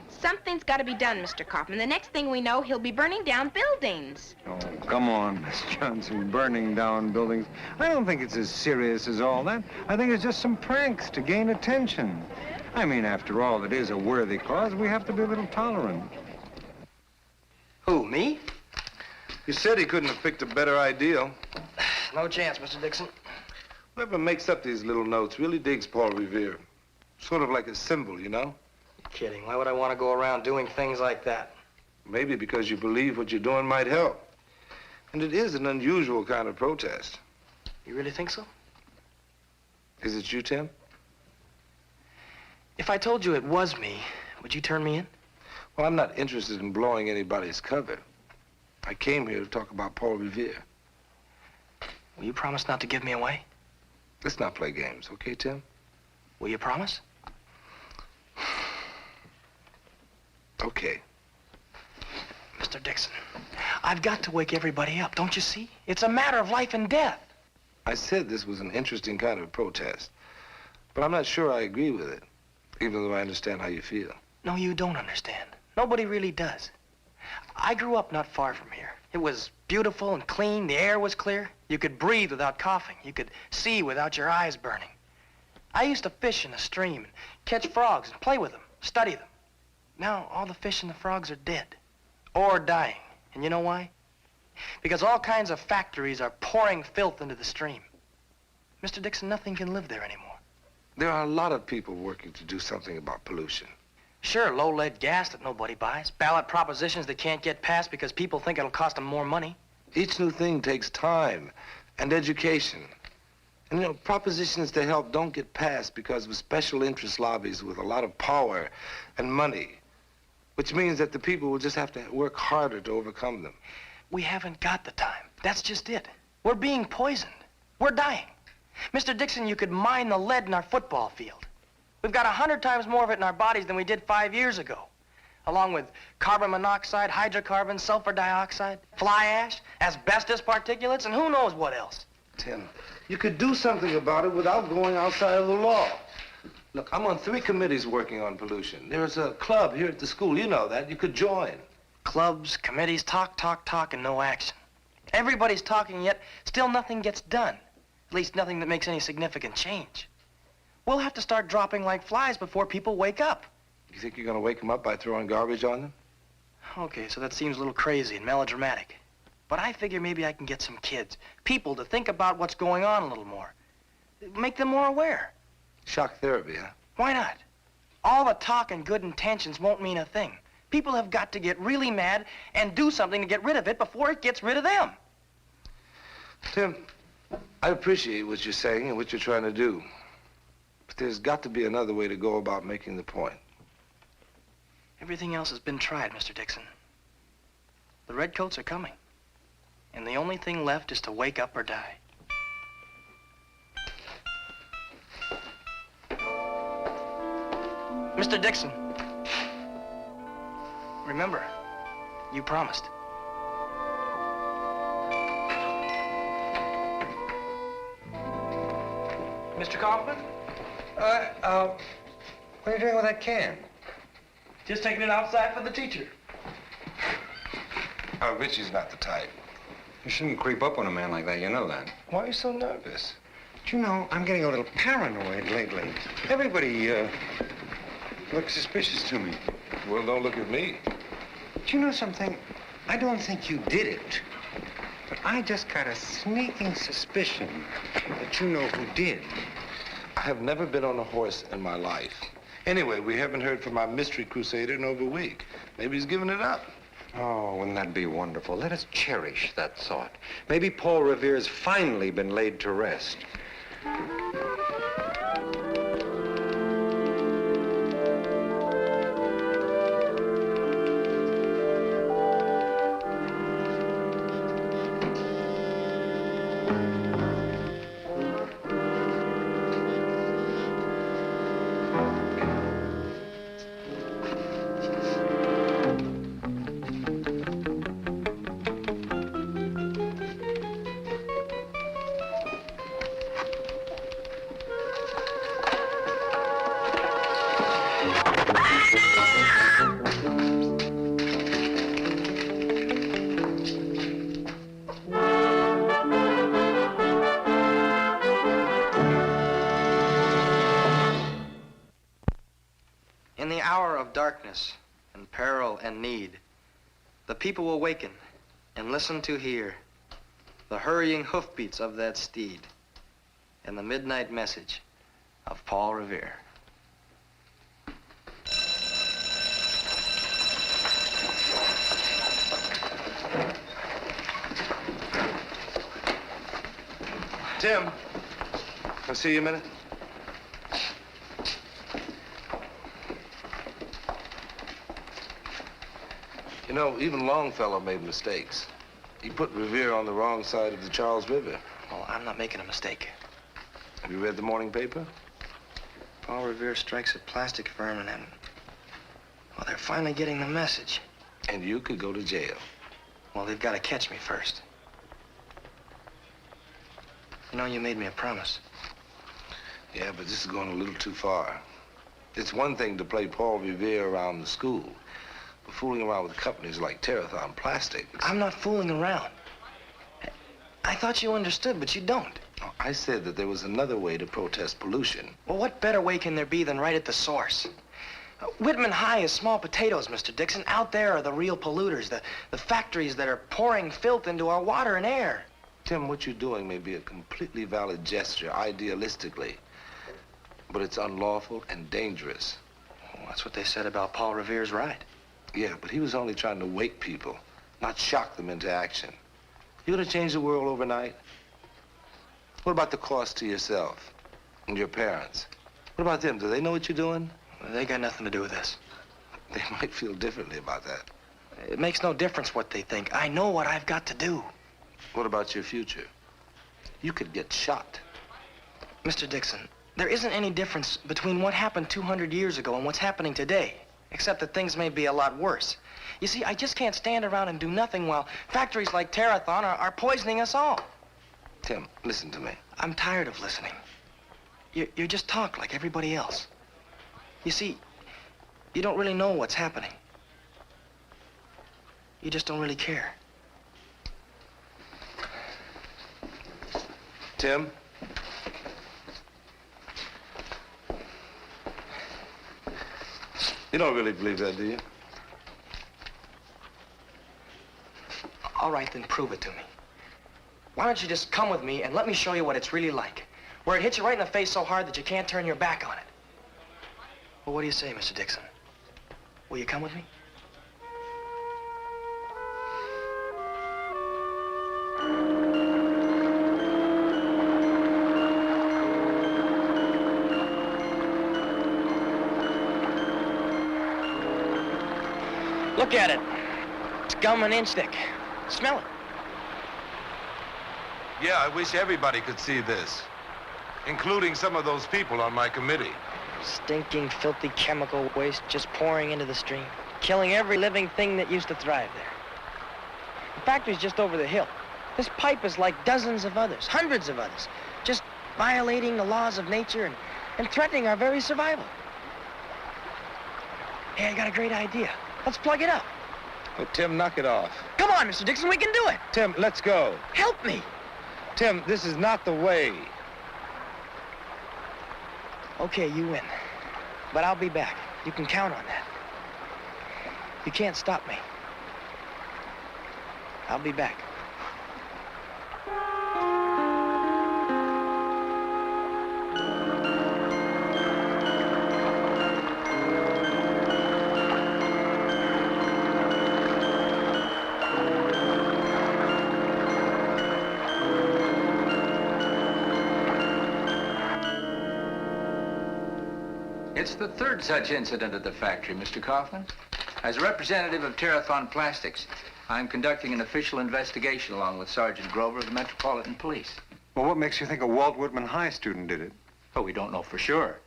Something's got to be done, Mr. Kaufman. The next thing we know, he'll be burning down buildings. Oh, come on, Miss Johnson, burning down buildings. I don't think it's as serious as all that. I think it's just some pranks to gain attention. I mean, after all, it is a worthy cause. We have to be a little tolerant. Who, me? You said he couldn't have picked a better ideal. No chance, Mr. Dixon. Whoever makes up these little notes really digs Paul Revere. Sort of like a symbol, you know? You're kidding. Why would I want to go around doing things like that? Maybe because you believe what you're doing might help. And it is an unusual kind of protest. You really think so? Is it you, Tim? If I told you it was me, would you turn me in? Well, I'm not interested in blowing anybody's cover. I came here to talk about Paul Revere. Will you promise not to give me away? Let's not play games, okay, Tim? Will you promise? Okay. Mr. Dixon, I've got to wake everybody up, don't you see? It's a matter of life and death. I said this was an interesting kind of protest, but I'm not sure I agree with it, even though I understand how you feel. No, you don't understand. Nobody really does. I grew up not far from here. It was beautiful and clean. The air was clear. You could breathe without coughing. You could see without your eyes burning. I used to fish in a stream and catch frogs and play with them, study them. Now, all the fish and the frogs are dead or dying. And you know why? Because all kinds of factories are pouring filth into the stream. Mr. Dixon, nothing can live there anymore. There are a lot of people working to do something about pollution. Sure, low-lead gas that nobody buys, ballot propositions that can't get passed because people think it'll cost them more money. Each new thing takes time and education. And, you know, propositions to help don't get passed because of special interest lobbies with a lot of power and money, which means that the people will just have to work harder to overcome them. We haven't got the time. That's just it. We're being poisoned. We're dying. Mr. Dixon, you could mine the lead in our football field. We've got 100 times more of it in our bodies than we did 5 years ago. Along with carbon monoxide, hydrocarbons, sulfur dioxide, fly ash, asbestos particulates, and who knows what else. Tim, you could do something about it without going outside of the law. Look, I'm on 3 committees working on pollution. There's a club here at the school. You know that. You could join. Clubs, committees, talk, and no action. Everybody's talking, yet still nothing gets done. At least nothing that makes any significant change. We'll have to start dropping like flies before people wake up. You think you're going to wake them up by throwing garbage on them? Okay, so that seems a little crazy and melodramatic. But I figure maybe I can get some kids, people, to think about what's going on a little more. Make them more aware. Shock therapy, huh? Why not? All the talk and good intentions won't mean a thing. People have got to get really mad and do something to get rid of it before it gets rid of them. Tim, I appreciate what you're saying and what you're trying to do. But there's got to be another way to go about making the point. Everything else has been tried, Mr. Dixon. The redcoats are coming. And the only thing left is to wake up or die. Mr. Dixon. Remember, you promised. Mr. Kaufman? What are you doing with that can? Just taking it outside for the teacher. Oh, Richie's not the type. You shouldn't creep up on a man like that, you know that. Why are you so nervous? But you know, I'm getting a little paranoid lately. Everybody, looks suspicious to me. Well, don't look at me. Do you know something? I don't think you did it. But I just got a sneaking suspicion that you know who did. I have never been on a horse in my life. Anyway, we haven't heard from our mystery crusader in over a week. Maybe he's given it up. Oh, wouldn't that be wonderful? Let us cherish that thought. Maybe Paul Revere's finally been laid to rest. In the hour of darkness and peril and need, the people will waken and listen to hear the hurrying hoofbeats of that steed and the midnight message of Paul Revere. Tim, can I see you a minute? You know, even Longfellow made mistakes. He put Revere on the wrong side of the Charles River. Well, I'm not making a mistake. Have you read the morning paper? Paul Revere strikes a plastic firm and well, they're finally getting the message. And you could go to jail. Well, they've got to catch me first. You know, you made me a promise. Yeah, but this is going a little too far. It's one thing to play Paul Revere around the school, but fooling around with companies like Terrathon Plastics. I'm not fooling around. I thought you understood, but you don't. Oh, I said that there was another way to protest pollution. Well, what better way can there be than right at the source? Whitman High is small potatoes, Mr. Dixon. Out there are the real polluters, the factories that are pouring filth into our water and air. Tim, what you're doing may be a completely valid gesture, idealistically, but it's unlawful and dangerous. Well, that's what they said about Paul Revere's ride. Yeah, but he was only trying to wake people, not shock them into action. You gonna change the world overnight? What about the cost to yourself and your parents? What about them? Do they know what you're doing? They got nothing to do with this. They might feel differently about that. It makes no difference what they think. I know what I've got to do. What about your future? You could get shot. Mr. Dixon, there isn't any difference between what happened 200 years ago and what's happening today, except that things may be a lot worse. You see, I just can't stand around and do nothing while factories like Terathon are poisoning us all. Tim, listen to me. I'm tired of listening. You just talk like everybody else. You see, you don't really know what's happening. You just don't really care. Tim? You don't really believe that, do you? All right, then prove it to me. Why don't you just come with me and let me show you what it's really like, where it hits you right in the face so hard that you can't turn your back on it. Well, what do you say, Mr. Dixon? Will you come with me? Look at it. It's gum and inch thick. Smell it. Yeah, I wish everybody could see this, including some of those people on my committee. Stinking, filthy chemical waste just pouring into the stream, killing every living thing that used to thrive there. The factory's just over the hill. This pipe is like dozens of others, hundreds of others, just violating the laws of nature and threatening our very survival. Hey, I got a great idea. Let's plug it up. Oh, Tim, knock it off. Come on, Mr. Dixon, we can do it. Tim, let's go. Help me. Tim, this is not the way. Okay, you win. But I'll be back. You can count on that. You can't stop me. I'll be back. It's the third such incident at the factory, Mr. Kaufman. As a representative of Terathon Plastics, I'm conducting an official investigation along with Sergeant Grover of the Metropolitan Police. Well, what makes you think a Walt Whitman High student did it? Oh, we don't know for sure.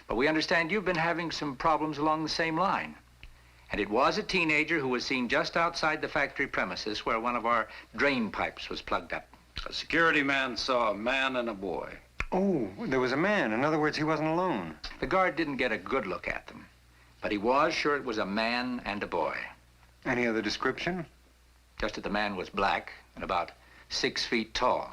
But we understand you've been having some problems along the same line. And it was a teenager who was seen just outside the factory premises where one of our drain pipes was plugged up. A security man saw a man and a boy. Oh, there was a man. In other words, he wasn't alone. The guard didn't get a good look at them, but he was sure it was a man and a boy. Any other description? Just that the man was black and about 6 feet tall.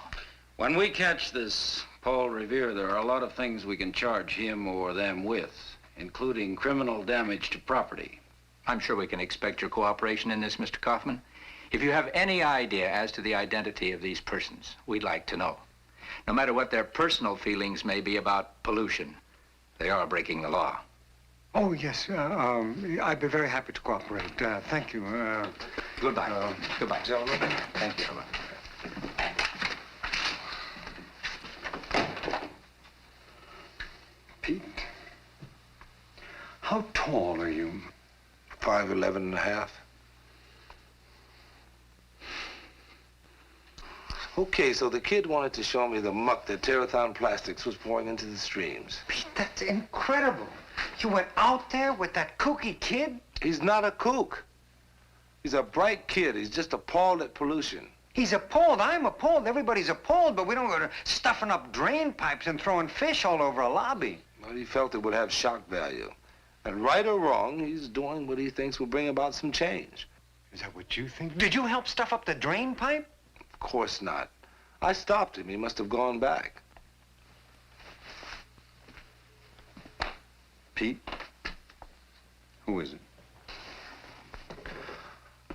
When we catch this Paul Revere, there are a lot of things we can charge him or them with, including criminal damage to property. I'm sure we can expect your cooperation in this, Mr. Kaufman. If you have any idea as to the identity of these persons, we'd like to know. No matter what their personal feelings may be about pollution, they are breaking the law. Oh, yes. I'd be very happy to cooperate. Thank you. Goodbye. Goodbye. Gentlemen. Thank you. Pete, how tall are you? 5'11" and a half. Okay, so the kid wanted to show me the muck that Terathon Plastics was pouring into the streams. Pete, that's incredible. You went out there with that kooky kid? He's not a kook. He's a bright kid. He's just appalled at pollution. He's appalled. I'm appalled. Everybody's appalled, but we don't go to stuffing up drain pipes and throwing fish all over a lobby. Well, he felt it would have shock value. And right or wrong, he's doing what he thinks will bring about some change. Is that what you think? Did you help stuff up the drain pipe? Of course not. I stopped him. He must have gone back. Pete? Who is it?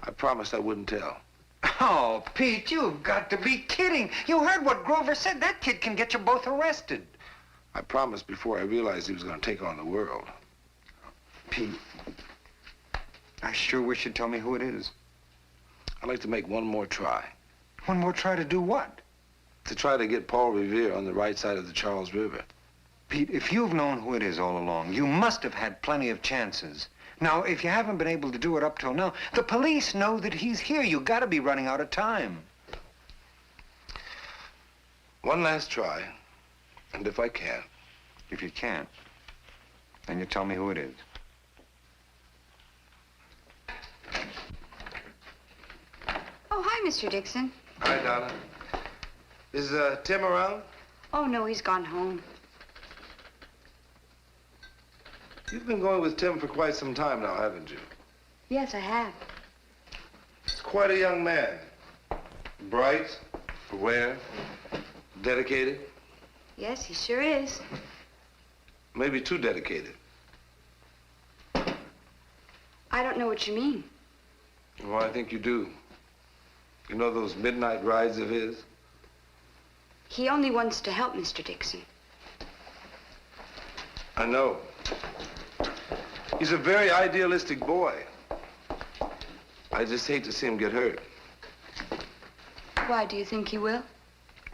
I promised I wouldn't tell. Oh, Pete, you've got to be kidding. You heard what Grover said. That kid can get you both arrested. I promised before I realized he was going to take on the world. Pete, I sure wish you'd tell me who it is. I'd like to make one more try. One more try to do what? To try to get Paul Revere on the right side of the Charles River. Pete, if you've known who it is all along, you must have had plenty of chances. Now, if you haven't been able to do it up till now, the police know that he's here. You gotta be running out of time. One last try, and if I can, If you can't, then you tell me who it is. Oh, hi, Mr. Dixon. Hi, Donna. Is Tim around? Oh, no, he's gone home. You've been going with Tim for quite some time now, haven't you? Yes, I have. He's quite a young man. Bright, aware, dedicated. Yes, he sure is. Maybe too dedicated. I don't know what you mean. Well, I think you do. You know those midnight rides of his? He only wants to help, Mr. Dixon. I know. He's a very idealistic boy. I just hate to see him get hurt. Why, do you think he will?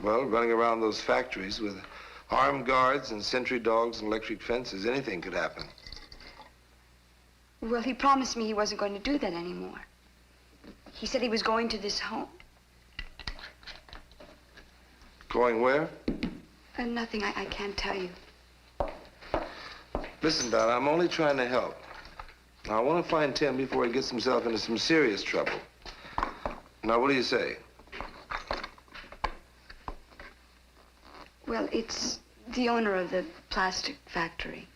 Well, running around those factories with armed guards and sentry dogs and electric fences, anything could happen. Well, he promised me he wasn't going to do that anymore. He said he was going to this home. Going where? Nothing, I can't tell you. Listen, Donna, I'm only trying to help. Now, I want to find Tim before he gets himself into some serious trouble. Now, what do you say? Well, it's the owner of the plastic factory.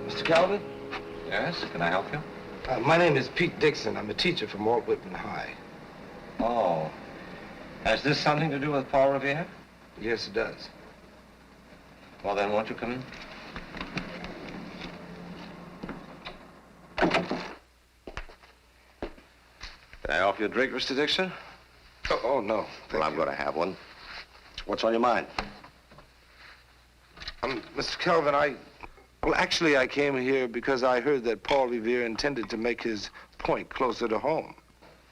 Mr. Calvin? Yes, can I help you? My name is Pete Dixon. I'm a teacher from Walt Whitman High. Oh. Has this something to do with Paul Revere? Yes, it does. Well, then, won't you come in? Can I offer you a drink, Mr. Dixon? Oh, no. Well, I'm going to have one. What's on your mind? Mr. Calvin, Well, actually, I came here because I heard that Paul Revere intended to make his point closer to home.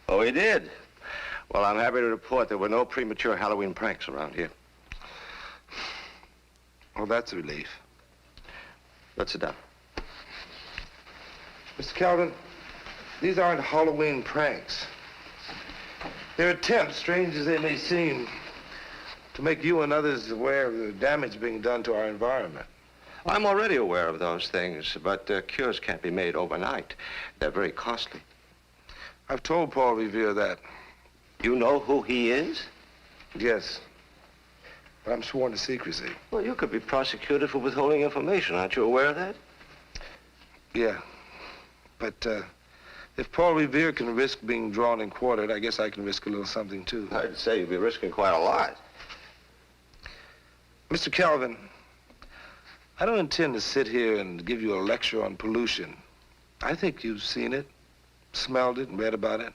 Oh, he did? Well, I'm happy to report there were no premature Halloween pranks around here. Well, that's a relief. Let's sit down. Mr. Calvin, these aren't Halloween pranks. They're attempts, strange as they may seem, to make you and others aware of the damage being done to our environment. I'm already aware of those things, but cures can't be made overnight. They're very costly. I've told Paul Revere that. You know who he is? Yes. But I'm sworn to secrecy. Well, you could be prosecuted for withholding information. Aren't you aware of that? Yeah. But if Paul Revere can risk being drawn and quartered, I guess I can risk a little something, too. I'd say you'd be risking quite a lot. Mr. Calvin, I don't intend to sit here and give you a lecture on pollution. I think you've seen it, smelled it, and read about it.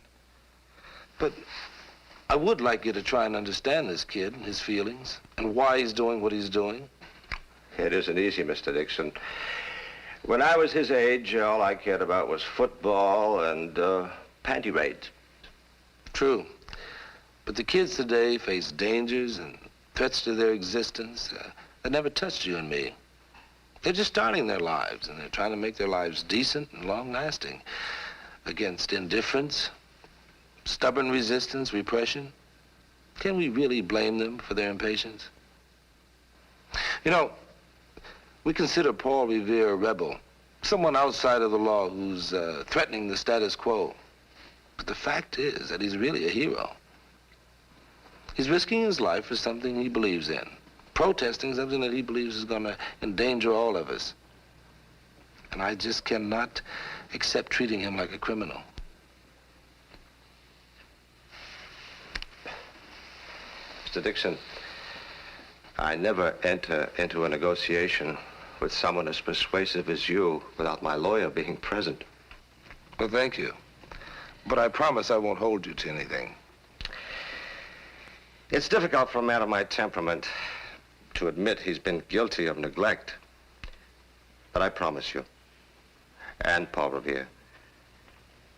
But I would like you to try and understand this kid, his feelings, and why he's doing what he's doing. It isn't easy, Mr. Dixon. When I was his age, all I cared about was football and panty raids. True. But the kids today face dangers and threats to their existence that never touched you and me. They're just starting their lives, and they're trying to make their lives decent and long-lasting against indifference, stubborn resistance, repression. Can we really blame them for their impatience? You know, we consider Paul Revere a rebel, someone outside of the law who's threatening the status quo. But the fact is that he's really a hero. He's risking his life for something he believes in, protesting something that he believes is going to endanger all of us. And I just cannot accept treating him like a criminal. Mr. Dixon, I never enter into a negotiation with someone as persuasive as you without my lawyer being present. Well, thank you. But I promise I won't hold you to anything. It's difficult for a man of my temperament to admit he's been guilty of neglect. But I promise you, and Paul Revere,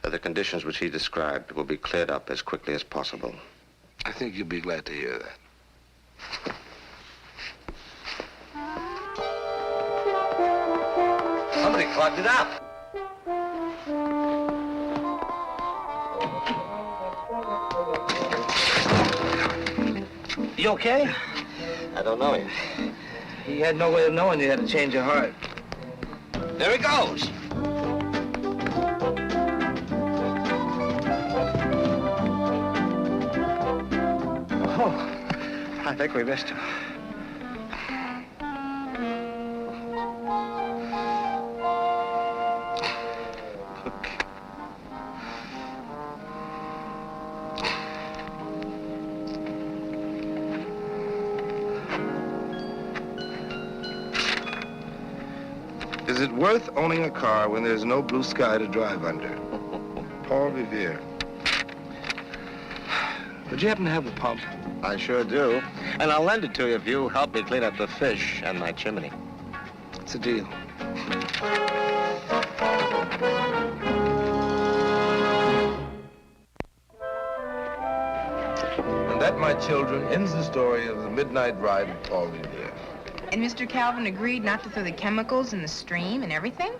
that the conditions which he described will be cleared up as quickly as possible. I think you'll be glad to hear that. Somebody clogged it up. You okay? I don't know him. He had no way of knowing you had a change of heart. There he goes. Oh, I think we missed him. Is it worth owning a car when there's no blue sky to drive under? Paul Revere. Would you happen to have the pump? I sure do. And I'll lend it to you if you help me clean up the fish and my chimney. It's a deal. And that, my children, ends the story of the midnight ride of Paul Revere. And Mr. Calvin agreed not to throw the chemicals in the stream and everything?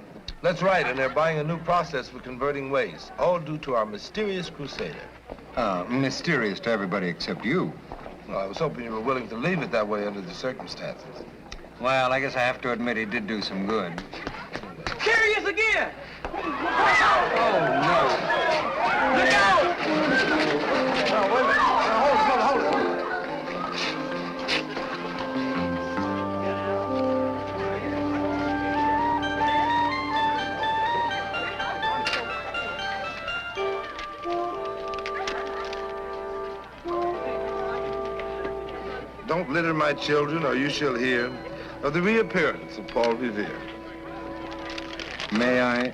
That's right, and they're buying a new process for converting waste, all due to our mysterious crusader. Mysterious to everybody except you. Well, I was hoping you were willing to leave it that way under the circumstances. Well, I guess I have to admit he did do some good. Curious again! Oh, no. Look out! No, wait a minute. Now, hold it. Don't litter my children, or you shall hear of the reappearance of Paul Revere. May I,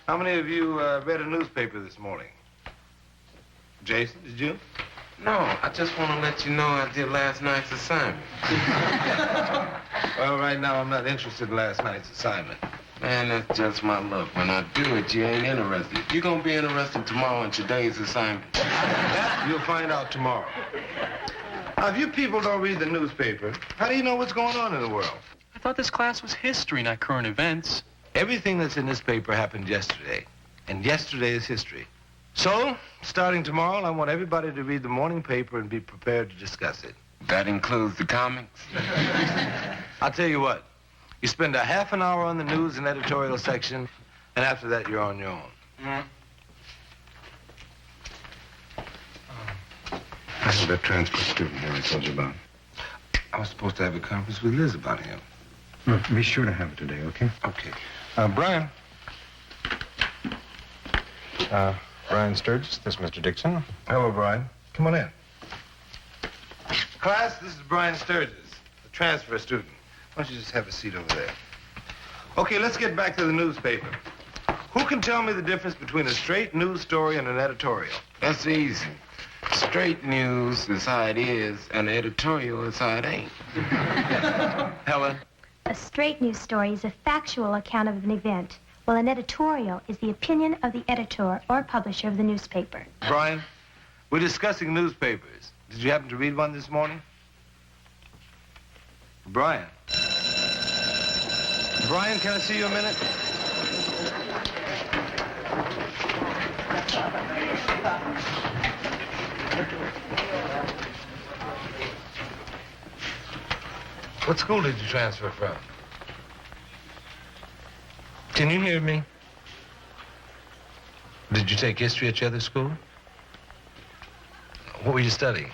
How many of you read a newspaper this morning? Jason, did you? No, I just want to let you know I did last night's assignment. Well, right now I'm not interested in last night's assignment. Man, that's just my luck. When I do it, you ain't interested. You're gonna be interested tomorrow in today's assignment. That you'll find out tomorrow. Now, if you people don't read the newspaper, how do you know what's going on in the world? I thought this class was history, not current events. Everything that's in this paper happened yesterday, and yesterday is history. So, starting tomorrow, I want everybody to read the morning paper and be prepared to discuss it. That includes the comics? I'll tell you what. You spend a half an hour on the news and editorial section, and after that, you're on your own. I have that transfer student here I told you about. I was supposed to have a conference with Liz about him. Look, be sure to have it today, okay? Okay. Brian. Brian Sturgis, this is Mr. Dixon. Hello, Brian. Come on in. Class, this is Brian Sturgis, the transfer student. Why don't you just have a seat over there? Okay, let's get back to the newspaper. Who can tell me the difference between a straight news story and an editorial? That's easy. Straight news is how it is, and the editorial is how it ain't. Helen? A straight news story is a factual account of an event, while an editorial is the opinion of the editor or publisher of the newspaper. Brian, we're discussing newspapers. Did you happen to read one this morning? Brian? Brian, can I see you a minute? What school did you transfer from? Can you hear me? Did you take history at your other school? What were you studying?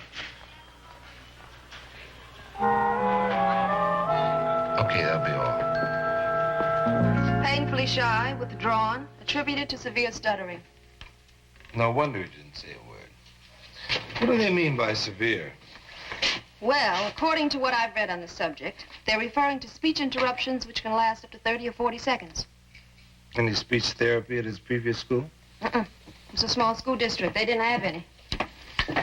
Okay, that'll be all. Painfully shy, withdrawn, attributed to severe stuttering. No wonder you didn't say a word. What do they mean by severe? Well, according to what I've read on the subject, they're referring to speech interruptions which can last up to 30 or 40 seconds. Any speech therapy at his previous school? It was a small school district. They didn't have any.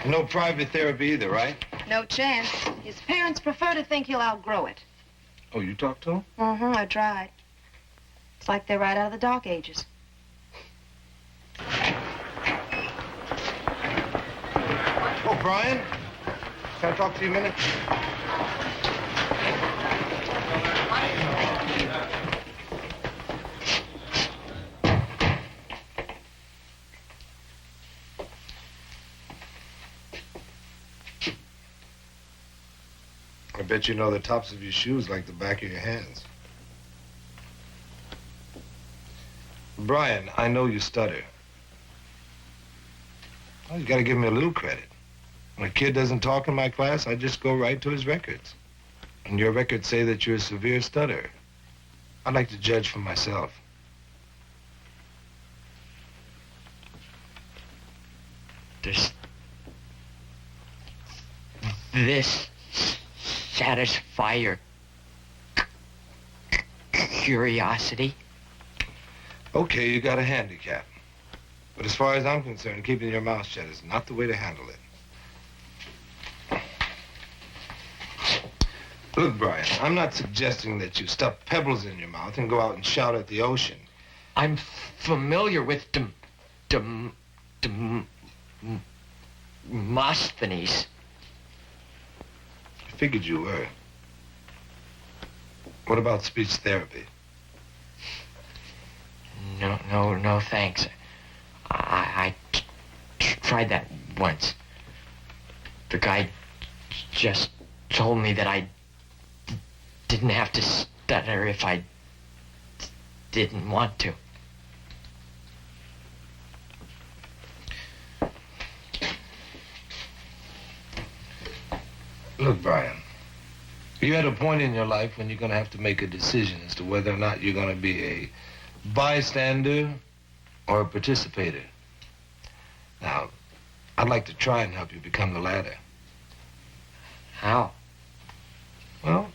No private therapy either, right? No chance. His parents prefer to think he'll outgrow it. Oh, you talked to him? I tried. It's like they're right out of the Dark Ages. Oh, Brian? Can I talk to you a minute? I bet you know the tops of your shoes like the back of your hands. Brian, I know you stutter. Well, you gotta give me a little credit. When a kid doesn't talk in my class, I just go right to his records. And your records say that you're a severe stutterer. I'd like to judge for myself. This satisfy your curiosity? Okay, you got a handicap. But as far as I'm concerned, keeping your mouth shut is not the way to handle it. Look, Brian, I'm not suggesting that you stuff pebbles in your mouth and go out and shout at the ocean. I'm familiar with Demosthenes. I figured you were. What about speech therapy? No, thanks. I tried that once. The guy just told me that I didn't have to stutter if I didn't want to. Look, Brian, you're at a point in your life when you're going to have to make a decision as to whether or not you're going to be a bystander or a participator. Now, I'd like to try and help you become the latter. How? Well,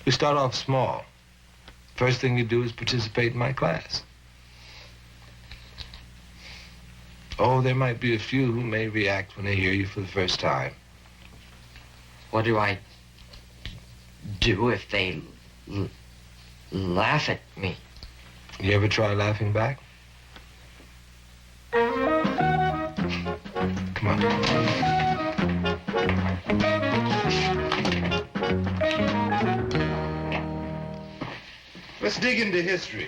we start off small. First thing you do is participate in my class. Oh, there might be a few who may react when they hear you for the first time. What do I do if they laugh at me? You ever try laughing back? Come on. Let's dig into history.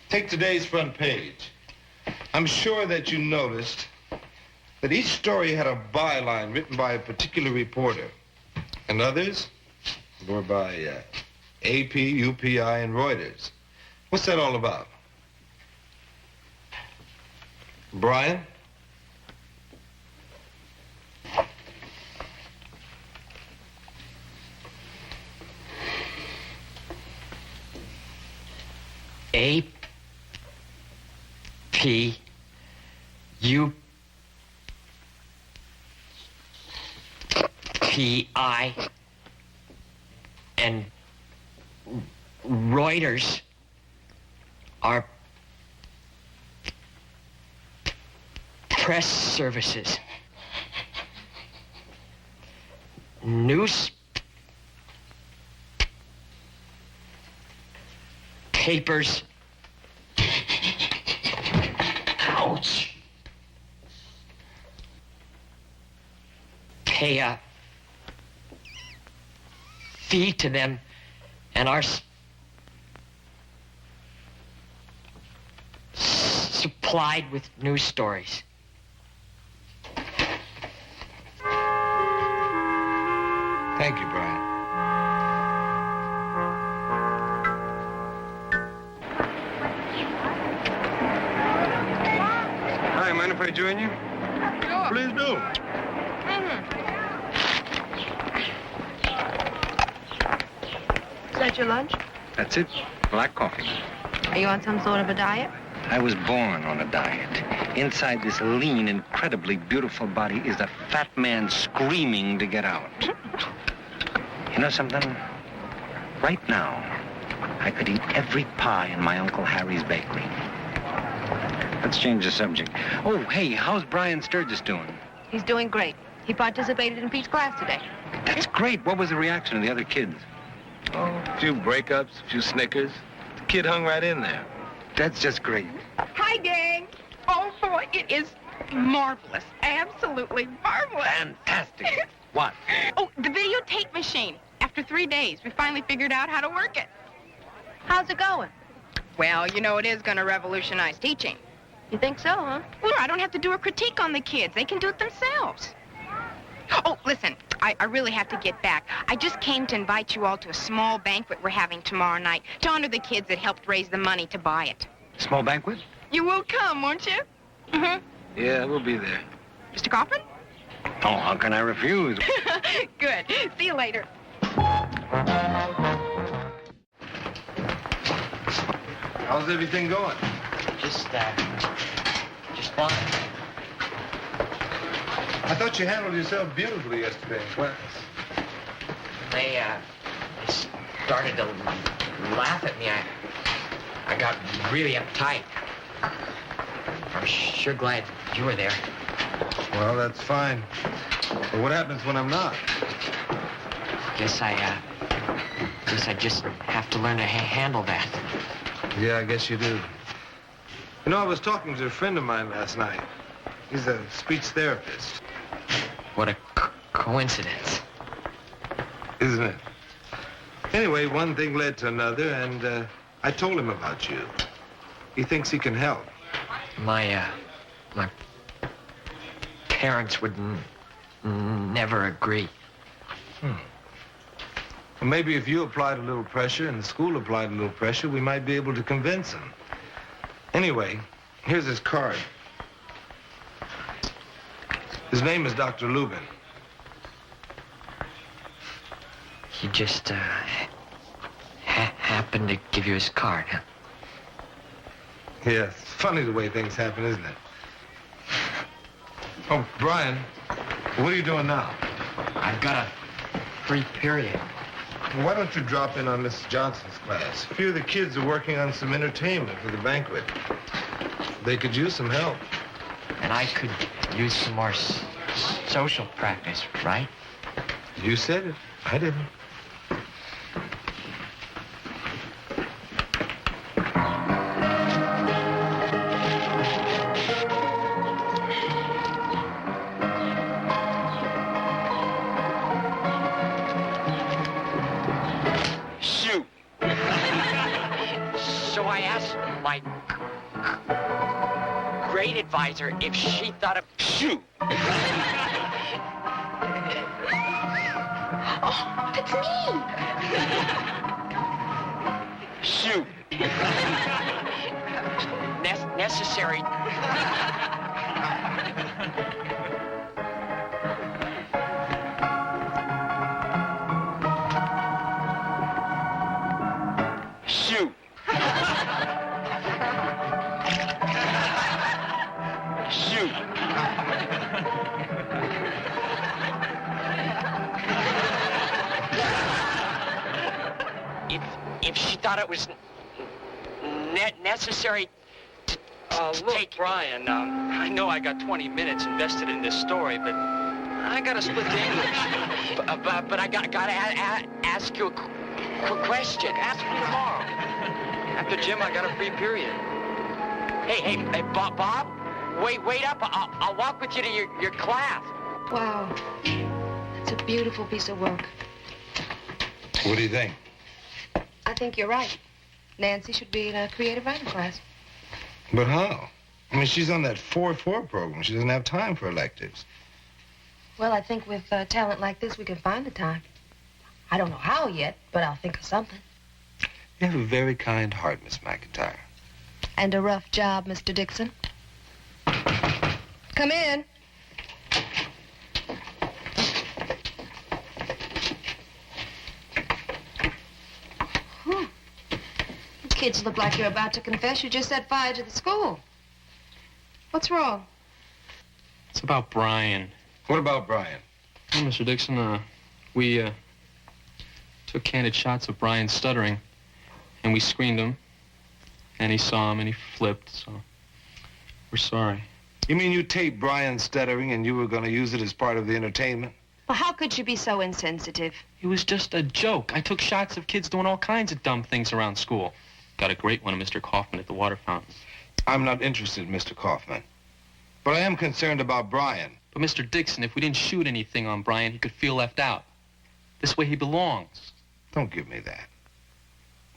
Take today's front page. I'm sure that you noticed that each story had a byline written by a particular reporter, and others were by AP, UPI, and Reuters. What's that all about? Brian? A P U P I and Reuters are press services. News papers. Ouch. Pay a fee to them and are supplied with news stories. Thank you, Brian. Hi, mind if I join you? Sure. Please do. Is that your lunch? That's it. Black coffee. Are you on some sort of a diet? I was born on a diet. Inside this lean, incredibly beautiful body is a fat man screaming to get out. You know something? Right now, I could eat every pie in my Uncle Harry's bakery. Let's change the subject. Oh, hey, how's Brian Sturgis doing? He's doing great. He participated in Pete's class today. That's great. What was the reaction of the other kids? Oh, a few breakups, a few snickers. The kid hung right in there. That's just great. Hi, gang. Oh, boy, it is marvelous. Absolutely marvelous. Fantastic. What? Oh, the videotape machine. After 3 days, we finally figured out how to work it. How's it going? Well, you know, it is going to revolutionize teaching. You think so, huh? Well, I don't have to do a critique on the kids. They can do it themselves. Oh, listen, I really have to get back. I just came to invite you all to a small banquet we're having tomorrow night to honor the kids that helped raise the money to buy it. Small banquet? You will come, won't you? Mm-hmm. Yeah, we'll be there. Mr. Kaufman? Oh, how can I refuse? Good. See you later. How's everything going? Just fine. I thought you handled yourself beautifully yesterday in class. They started to laugh at me. I got really uptight. I'm sure glad you were there. Well, that's fine. But what happens when I'm not? Guess I just have to learn to handle that. Yeah, I guess you do. You know, I was talking to a friend of mine last night. He's a speech therapist. What a coincidence. Isn't it? Anyway, one thing led to another, and I told him about you. He thinks he can help. My parents would never agree. Well, maybe if you applied a little pressure and the school applied a little pressure, we might be able to convince him. Anyway, here's his card. His name is Dr. Lubin. He just happened to give you his card, huh? Yeah, it's funny the way things happen, isn't it? Oh, Brian, what are you doing now? I've got a free period. Well, why don't you drop in on Mrs. Johnson's class? A few of the kids are working on some entertainment for the banquet. They could use some help. And I could use some more social practice, right? You said it. I didn't. So I asked my grade advisor if she thought of... Shoot! Oh, that's me. Shoot! Necessary... Shoot! Shoot! If she thought it was necessary to Look, take... Brian, I know I got 20 minutes invested in this story, but I gotta split the English. But I gotta ask you a question. Ask me tomorrow. After gym, I got a free period. Hey, Bob, wait up. I'll walk with you to your class. Wow. It's a beautiful piece of work. What do you think? I think you're right. Nancy should be in a creative writing class. But how? I mean, she's on that 4-4 program. She doesn't have time for electives. Well, I think with talent like this, we can find the time. I don't know how yet, but I'll think of something. You have a very kind heart, Miss McIntyre. And a rough job, Mr. Dixon. Come in. Whew. You kids look like you're about to confess you just set fire to the school. What's wrong? It's about Brian. What about Brian? Well, Mr. Dixon, we took candid shots of Brian stuttering, and we screened him, and he saw him, and he flipped, so we're sorry. You mean you taped Brian stuttering and you were going to use it as part of the entertainment? Well, how could you be so insensitive? It was just a joke. I took shots of kids doing all kinds of dumb things around school. Got a great one of Mr. Kaufman at the water fountain. I'm not interested, Mr. Kaufman. But I am concerned about Brian. But Mr. Dixon, if we didn't shoot anything on Brian, he could feel left out. This way he belongs. Don't give me that.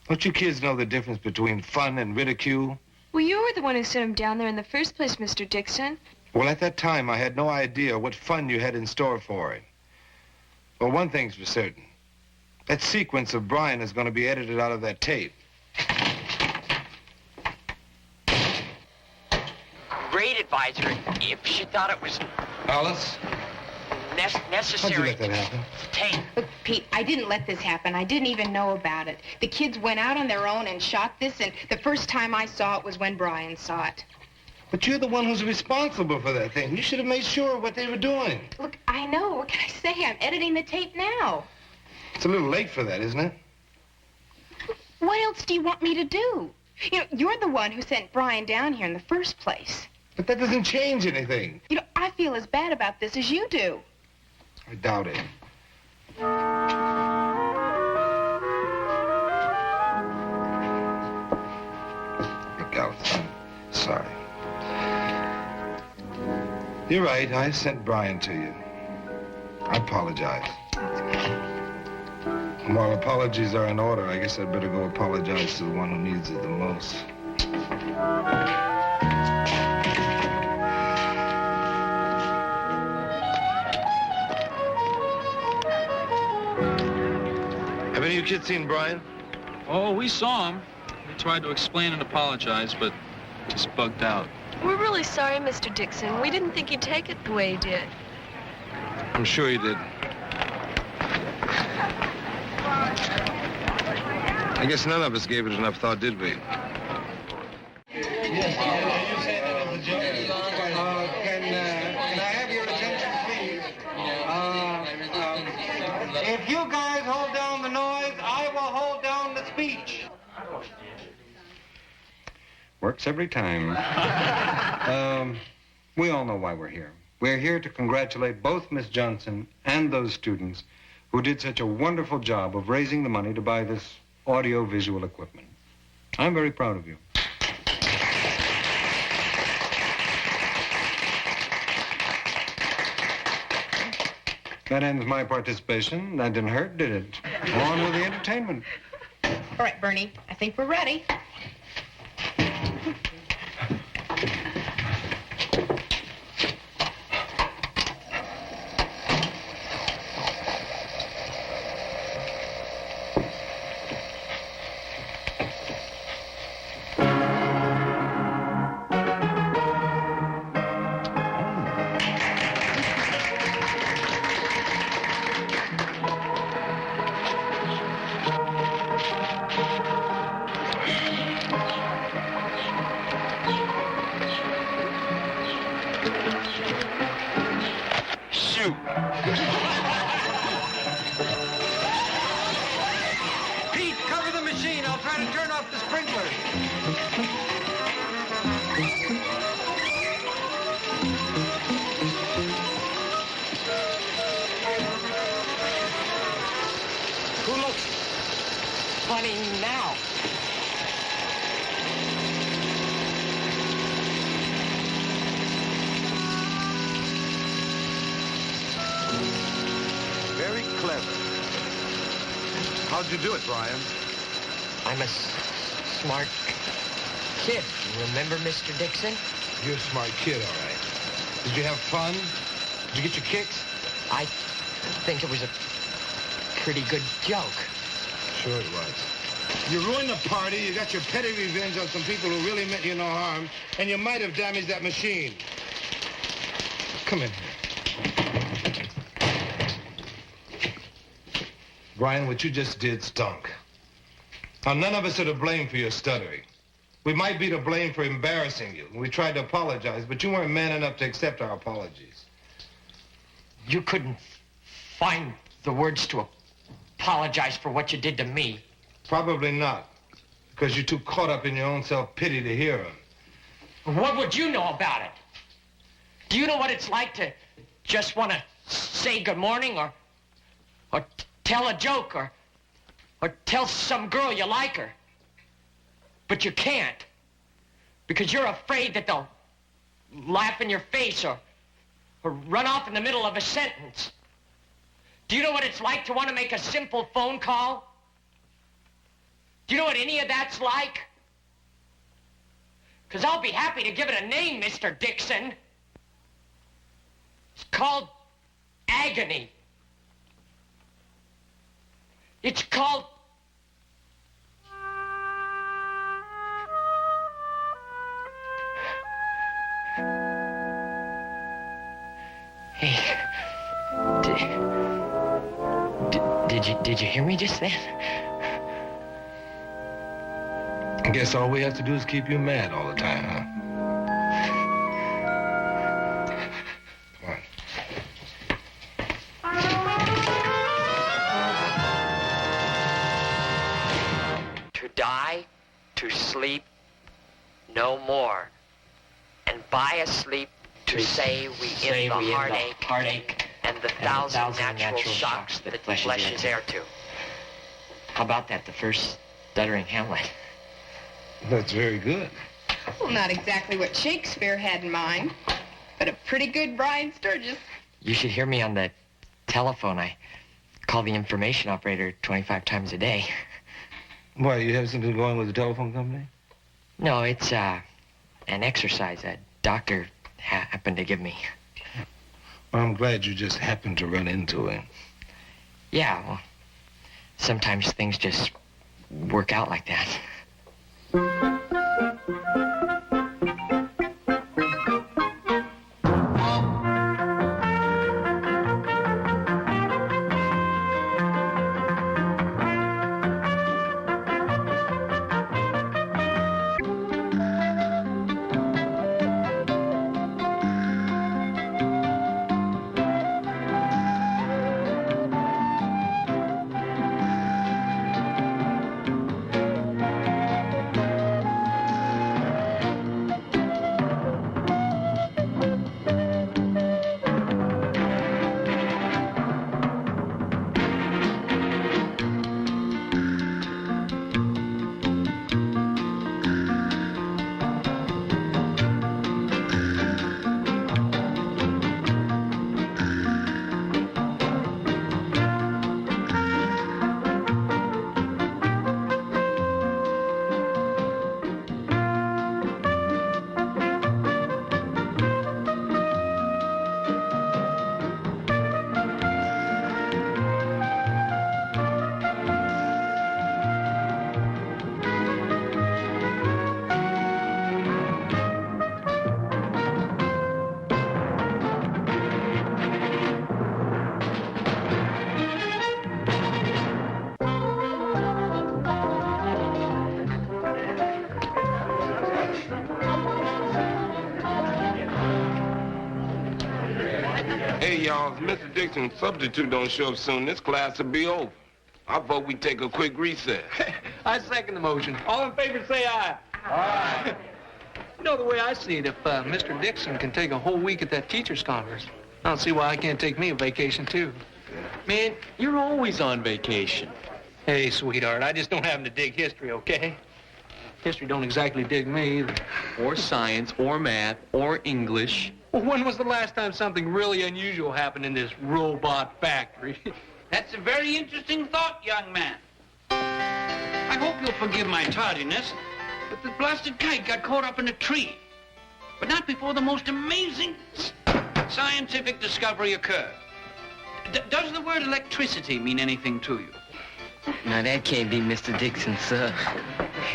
Don't you kids know the difference between fun and ridicule? Well, you were the one who sent him down there in the first place, Mr. Dixon. Well, at that time, I had no idea what fun you had in store for him. Well, one thing's for certain. That sequence of Brian is going to be edited out of that tape. Grade advisor, if she thought it was Alice? necessary... How'd you let that happen? Tape. Look, Pete, I didn't let this happen. I didn't even know about it. The kids went out on their own and shot this, and the first time I saw it was when Brian saw it. But you're the one who's responsible for that thing. You should have made sure of what they were doing. Look, I know. What can I say? I'm editing the tape now. It's a little late for that, isn't it? What else do you want me to do? You know, you're the one who sent Brian down here in the first place. But that doesn't change anything. You know, I feel as bad about this as you do. I doubt it. Look, Alice, I'm sorry. You're right. I sent Brian to you. I apologize. And while apologies are in order, I guess I'd better go apologize to the one who needs it the most. Have any of you kids seen Brian? Oh, we saw him. We tried to explain and apologize, but just bugged out. We're really sorry, Mr. Dixon. We didn't think he'd take it the way he did. I'm sure he did. I guess none of us gave it enough thought, did we? Yes, you say that as a joke. Can I have your attention, please? If you guys hold down the noise, I will hold down the speech. Works every time. We all know why we're here. We're here to congratulate both Miss Johnson and those students who did such a wonderful job of raising the money to buy this audio-visual equipment. I'm very proud of you. That ends my participation. That didn't hurt, did it? On with the entertainment. All right, Bernie, I think we're ready. Shoot. Pete, cover the machine. I'll try to turn off the sprinkler. Who looks funny now? Very clever. How'd you do it, Brian? I'm a smart kid. Remember, Mr. Dixon? You're a smart kid, all right. Did you have fun? Did you get your kicks? I think it was a pretty good joke. Sure it was. You ruined the party, you got your petty revenge on some people who really meant you no harm, and you might have damaged that machine. Come in. Brian, what you just did stunk. Now, none of us are to blame for your stuttering. We might be to blame for embarrassing you. We tried to apologize, but you weren't man enough to accept our apologies. You couldn't find the words to apologize for what you did to me. Probably not, because you're too caught up in your own self-pity to hear them. What would you know about it? Do you know what it's like to just want to say good morning or tell a joke or tell some girl you like her? But you can't because you're afraid that they'll laugh in your face or run off in the middle of a sentence. Do you know what it's like to want to make a simple phone call? Do you know what any of that's like? Because I'll be happy to give it a name, Mr. Dixon. It's called agony. It's called... Hey, did you hear me just then? I guess all we have to do is keep you mad all the time, huh? To die, to sleep, no more. And by a sleep, to say we end the heartache and the thousand natural shocks that flesh is heir to. How about that, the first stuttering Hamlet? That's very good. Well, not exactly what Shakespeare had in mind, but a pretty good Brian Sturgis. You should hear me on the telephone. I call the information operator 25 times a day. Why, you have something going with the telephone company? No, it's an exercise a doctor happened to give me. Well, I'm glad you just happened to run into him. Yeah, well, sometimes things just work out like that. Hey, y'all, if Mr. Dixon's substitute don't show up soon, this class will be over. I vote we take a quick recess. I second the motion. All in favor, say aye. Aye. You know, the way I see it, if Mr. Dixon can take a whole week at that teacher's conference, I don't see why I can't take me a vacation, too. Man, you're always on vacation. Hey, sweetheart, I just don't happen to dig history, okay? History don't exactly dig me either. Or science, or math, or English. Well, when was the last time something really unusual happened in this robot factory? That's a very interesting thought, young man. I hope you'll forgive my tardiness, but the blasted kite got caught up in a tree. But not before the most amazing scientific discovery occurred. Does the word electricity mean anything to you? Now, that can't be Mr. Dixon, sir.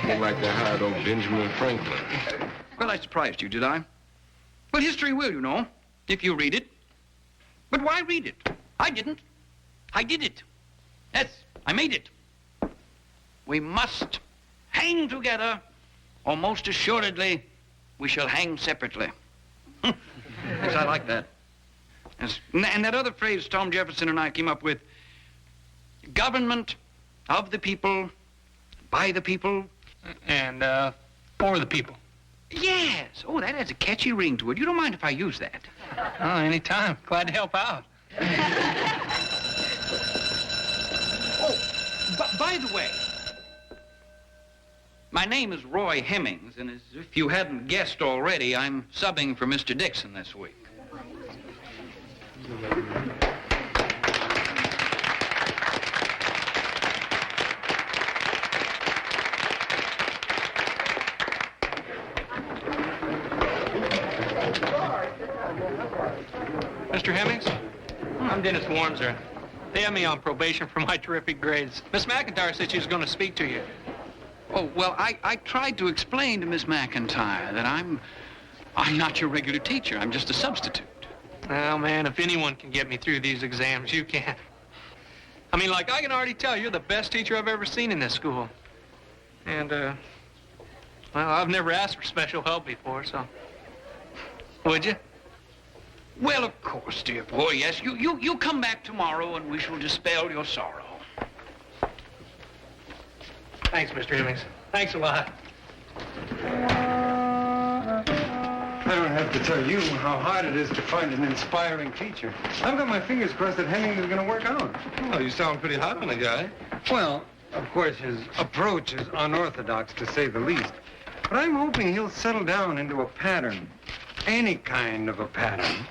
More like the hired old Benjamin Franklin. Well, I surprised you, did I? Well, history will, you know, if you read it. But why read it? I didn't. I did it. Yes, I made it. We must hang together, or most assuredly, we shall hang separately. Yes, I like that. Yes. And that other phrase Tom Jefferson and I came up with, government of the people, by the people. And, for the people. Yes. Oh, that has a catchy ring to it. You don't mind if I use that? Oh, anytime. Glad to help out. By the way, my name is Roy Hemmings, and as if you hadn't guessed already, I'm subbing for Mr. Dixon this week. Mr. Hemmings? I'm Dennis Warmser. They have me on probation for my terrific grades. Miss McIntyre said she was going to speak to you. Oh, well, I tried to explain to Miss McIntyre that I'm not your regular teacher. I'm just a substitute. Well, man, if anyone can get me through these exams, you can. I mean, like, I can already tell you're the best teacher I've ever seen in this school. And, well, I've never asked for special help before, so... Would you? Well, of course, dear boy, yes. You come back tomorrow and we shall dispel your sorrow. Thanks, Mr. Hemmings. Thanks a lot. I don't have to tell you how hard it is to find an inspiring teacher. I've got my fingers crossed that Hemmings is going to work out. Well, you sound pretty hot on the guy. Well, of course, his approach is unorthodox, to say the least. But I'm hoping he'll settle down into a pattern. Any kind of a pattern.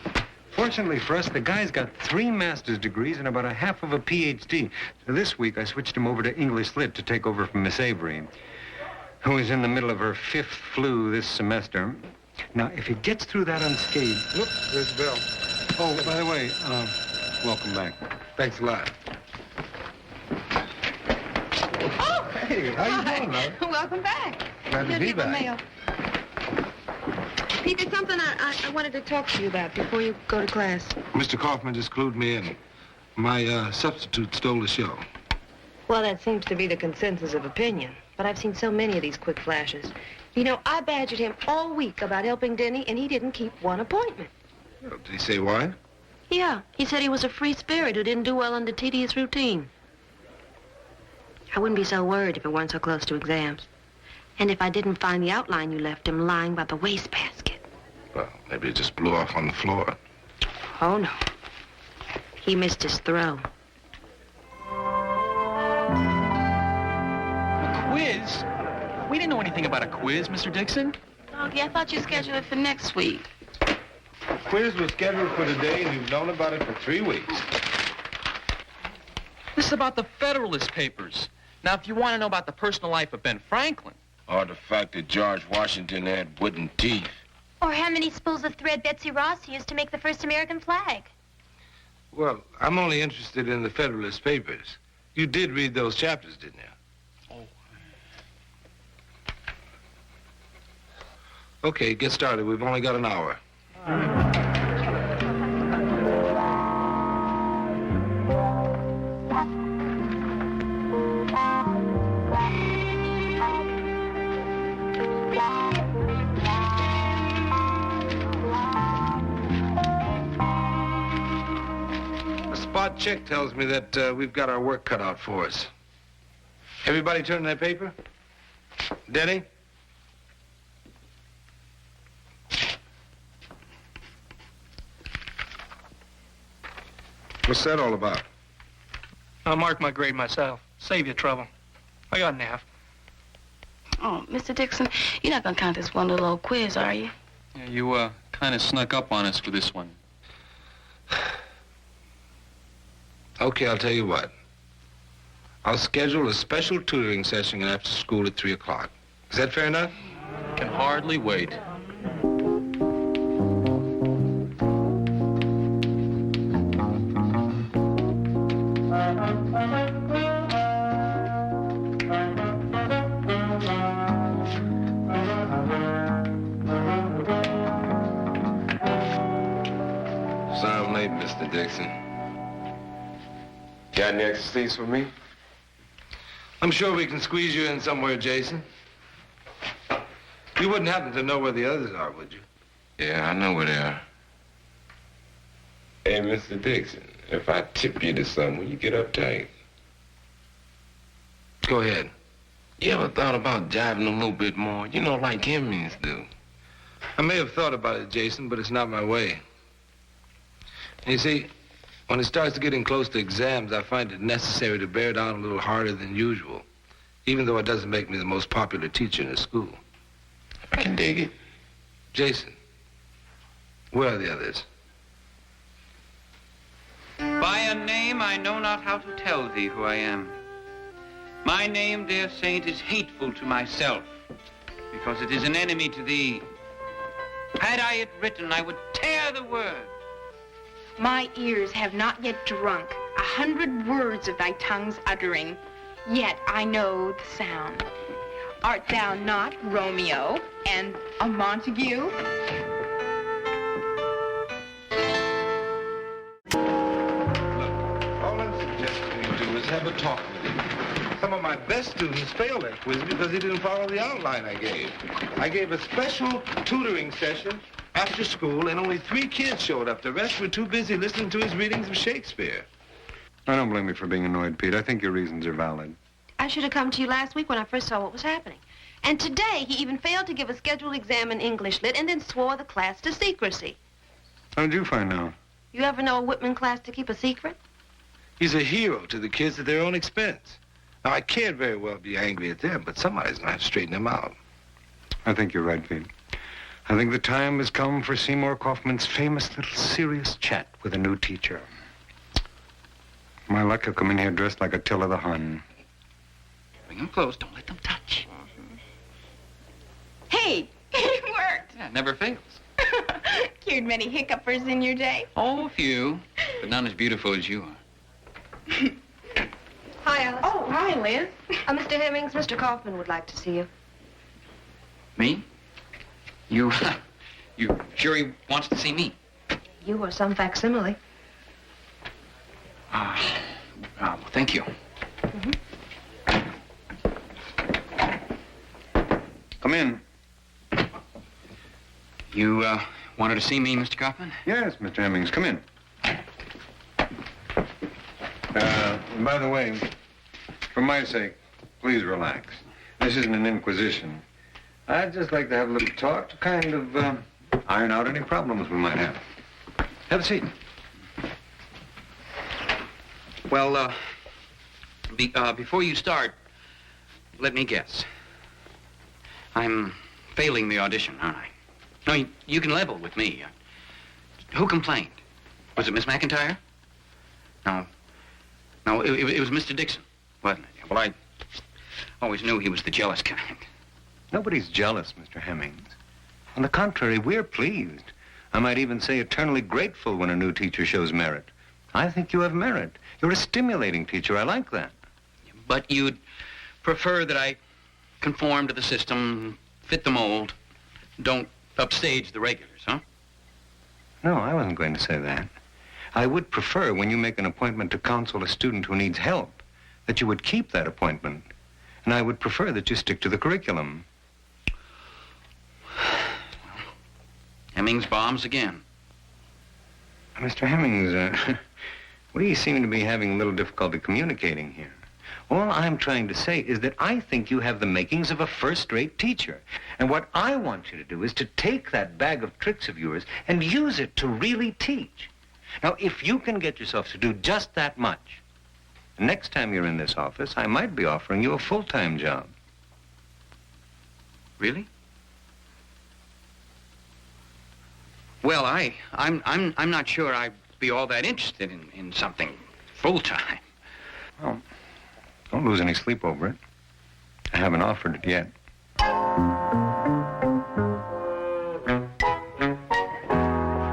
Fortunately for us, the guy's got 3 master's degrees and about a half of a PhD. So this week, I switched him over to English Lit to take over from Miss Avery, who is in the middle of her 5th flu this semester. Now, if he gets through that unscathed... Look, there's Bill. Oh, by the way, welcome back. Thanks a lot. Oh! Hey, how you doing, Mother? Welcome back. Glad to be back. Mail. Pete, there's something I wanted to talk to you about before you go to class. Mr. Kaufman just clued me in. My substitute stole the show. Well, that seems to be the consensus of opinion. But I've seen so many of these quick flashes. You know, I badgered him all week about helping Denny, and he didn't keep one appointment. Well, did he say why? Yeah, he said he was a free spirit who didn't do well under tedious routine. I wouldn't be so worried if it weren't so close to exams. And if I didn't find the outline you left him lying by the wastebasket. Well, maybe it just blew off on the floor. Oh, no. He missed his throw. A quiz? We didn't know anything about a quiz, Mr. Dixon. Doggy, I thought you scheduled it for next week. The quiz was scheduled for today, and you've known about it for 3 weeks. This is about the Federalist Papers. Now, if you want to know about the personal life of Ben Franklin... Or the fact that George Washington had wooden teeth. Or how many spools of thread Betsy Ross used to make the first American flag. Well, I'm only interested in the Federalist Papers. You did read those chapters, didn't you? Oh. Okay, get started. We've only got an hour. check tells me that we've got our work cut out for us. Everybody turn their paper? Denny? What's that all about? I'll mark my grade myself. Save you trouble. I got an F. Oh, Mr. Dixon, you're not gonna count this one little old quiz, are you? Yeah, you, kind of snuck up on us for this one. Okay, I'll tell you what. I'll schedule a special tutoring session after school at 3 o'clock. Is that fair enough? Can hardly wait. Sorry I'm late, Mr. Dixon. Got any extra seats for me? I'm sure we can squeeze you in somewhere, Jason. You wouldn't happen to know where the others are, would you? Yeah, I know where they are. Hey, Mr. Dixon, if I tip you to something, will you get uptight? Go ahead. You ever thought about jiving a little bit more? You know, like Hemmings do. I may have thought about it, Jason, but it's not my way. You see, when it starts getting close to exams, I find it necessary to bear down a little harder than usual, even though it doesn't make me the most popular teacher in the school. I can dig it. Jason, where are the others? By a name I know not how to tell thee who I am. My name, dear saint, is hateful to myself, because it is an enemy to thee. Had I it written, I would tear the word. My ears have not yet drunk 100 words of thy tongue's uttering, yet I know the sound. Art thou not Romeo and a Montague? All I'm suggesting you do is have a talk with him. Some of my best students failed that quiz because he didn't follow the outline I gave. I gave a special tutoring session after school, and only 3 kids showed up. The rest were too busy listening to his readings of Shakespeare. I don't blame you for being annoyed, Pete. I think your reasons are valid. I should have come to you last week when I first saw what was happening. And today, he even failed to give a scheduled exam in English Lit and then swore the class to secrecy. How did you find out? You ever know a Whitman class to keep a secret? He's a hero to the kids at their own expense. Now, I can't very well be angry at them, but somebody's going to have to straighten them out. I think you're right, Pete. I think the time has come for Seymour Kaufman's famous little serious chat with a new teacher. My luck, he'll come in here dressed like Attila the Hun. Bring them close. Don't let them touch. Hey, it worked. Yeah, it never fails. Cured many hiccupers in your day? Oh, a few, but none as beautiful as you are. Hi, Alice. Oh, hi, Liz. Mr. Hemmings, Mr. Kaufman would like to see you. Me? You sure he wants to see me? You or some facsimile. Well, thank you. Come in. You, wanted to see me, Mr. Kaufman? Yes, Mr. Hemmings, come in. By the way, for my sake, please relax. This isn't an inquisition. I'd just like to have a little talk to kind of iron out any problems we might have. Have a seat. Well, before you start, let me guess. I'm failing the audition, aren't I? No, you can level with me. Who complained? Was it Miss McIntyre? No, it was Mr. Dixon, wasn't it? Well, I always knew he was the jealous kind. Nobody's jealous, Mr. Hemmings. On the contrary, we're pleased. I might even say eternally grateful when a new teacher shows merit. I think you have merit. You're a stimulating teacher. I like that. But you'd prefer that I conform to the system, fit the mold, don't upstage the regulars, huh? No, I wasn't going to say that. I would prefer, when you make an appointment to counsel a student who needs help, that you would keep that appointment. And I would prefer that you stick to the curriculum. Hemmings bombs again. Mr. Hemmings, We seem to be having a little difficulty communicating here. All I'm trying to say is that I think you have the makings of a first-rate teacher. And what I want you to do is to take that bag of tricks of yours and use it to really teach. Now, if you can get yourself to do just that much, next time you're in this office, I might be offering you a full-time job. Really? Well, I'm not sure I'd be all that interested in something full-time. Well, don't lose any sleep over it. I haven't offered it yet.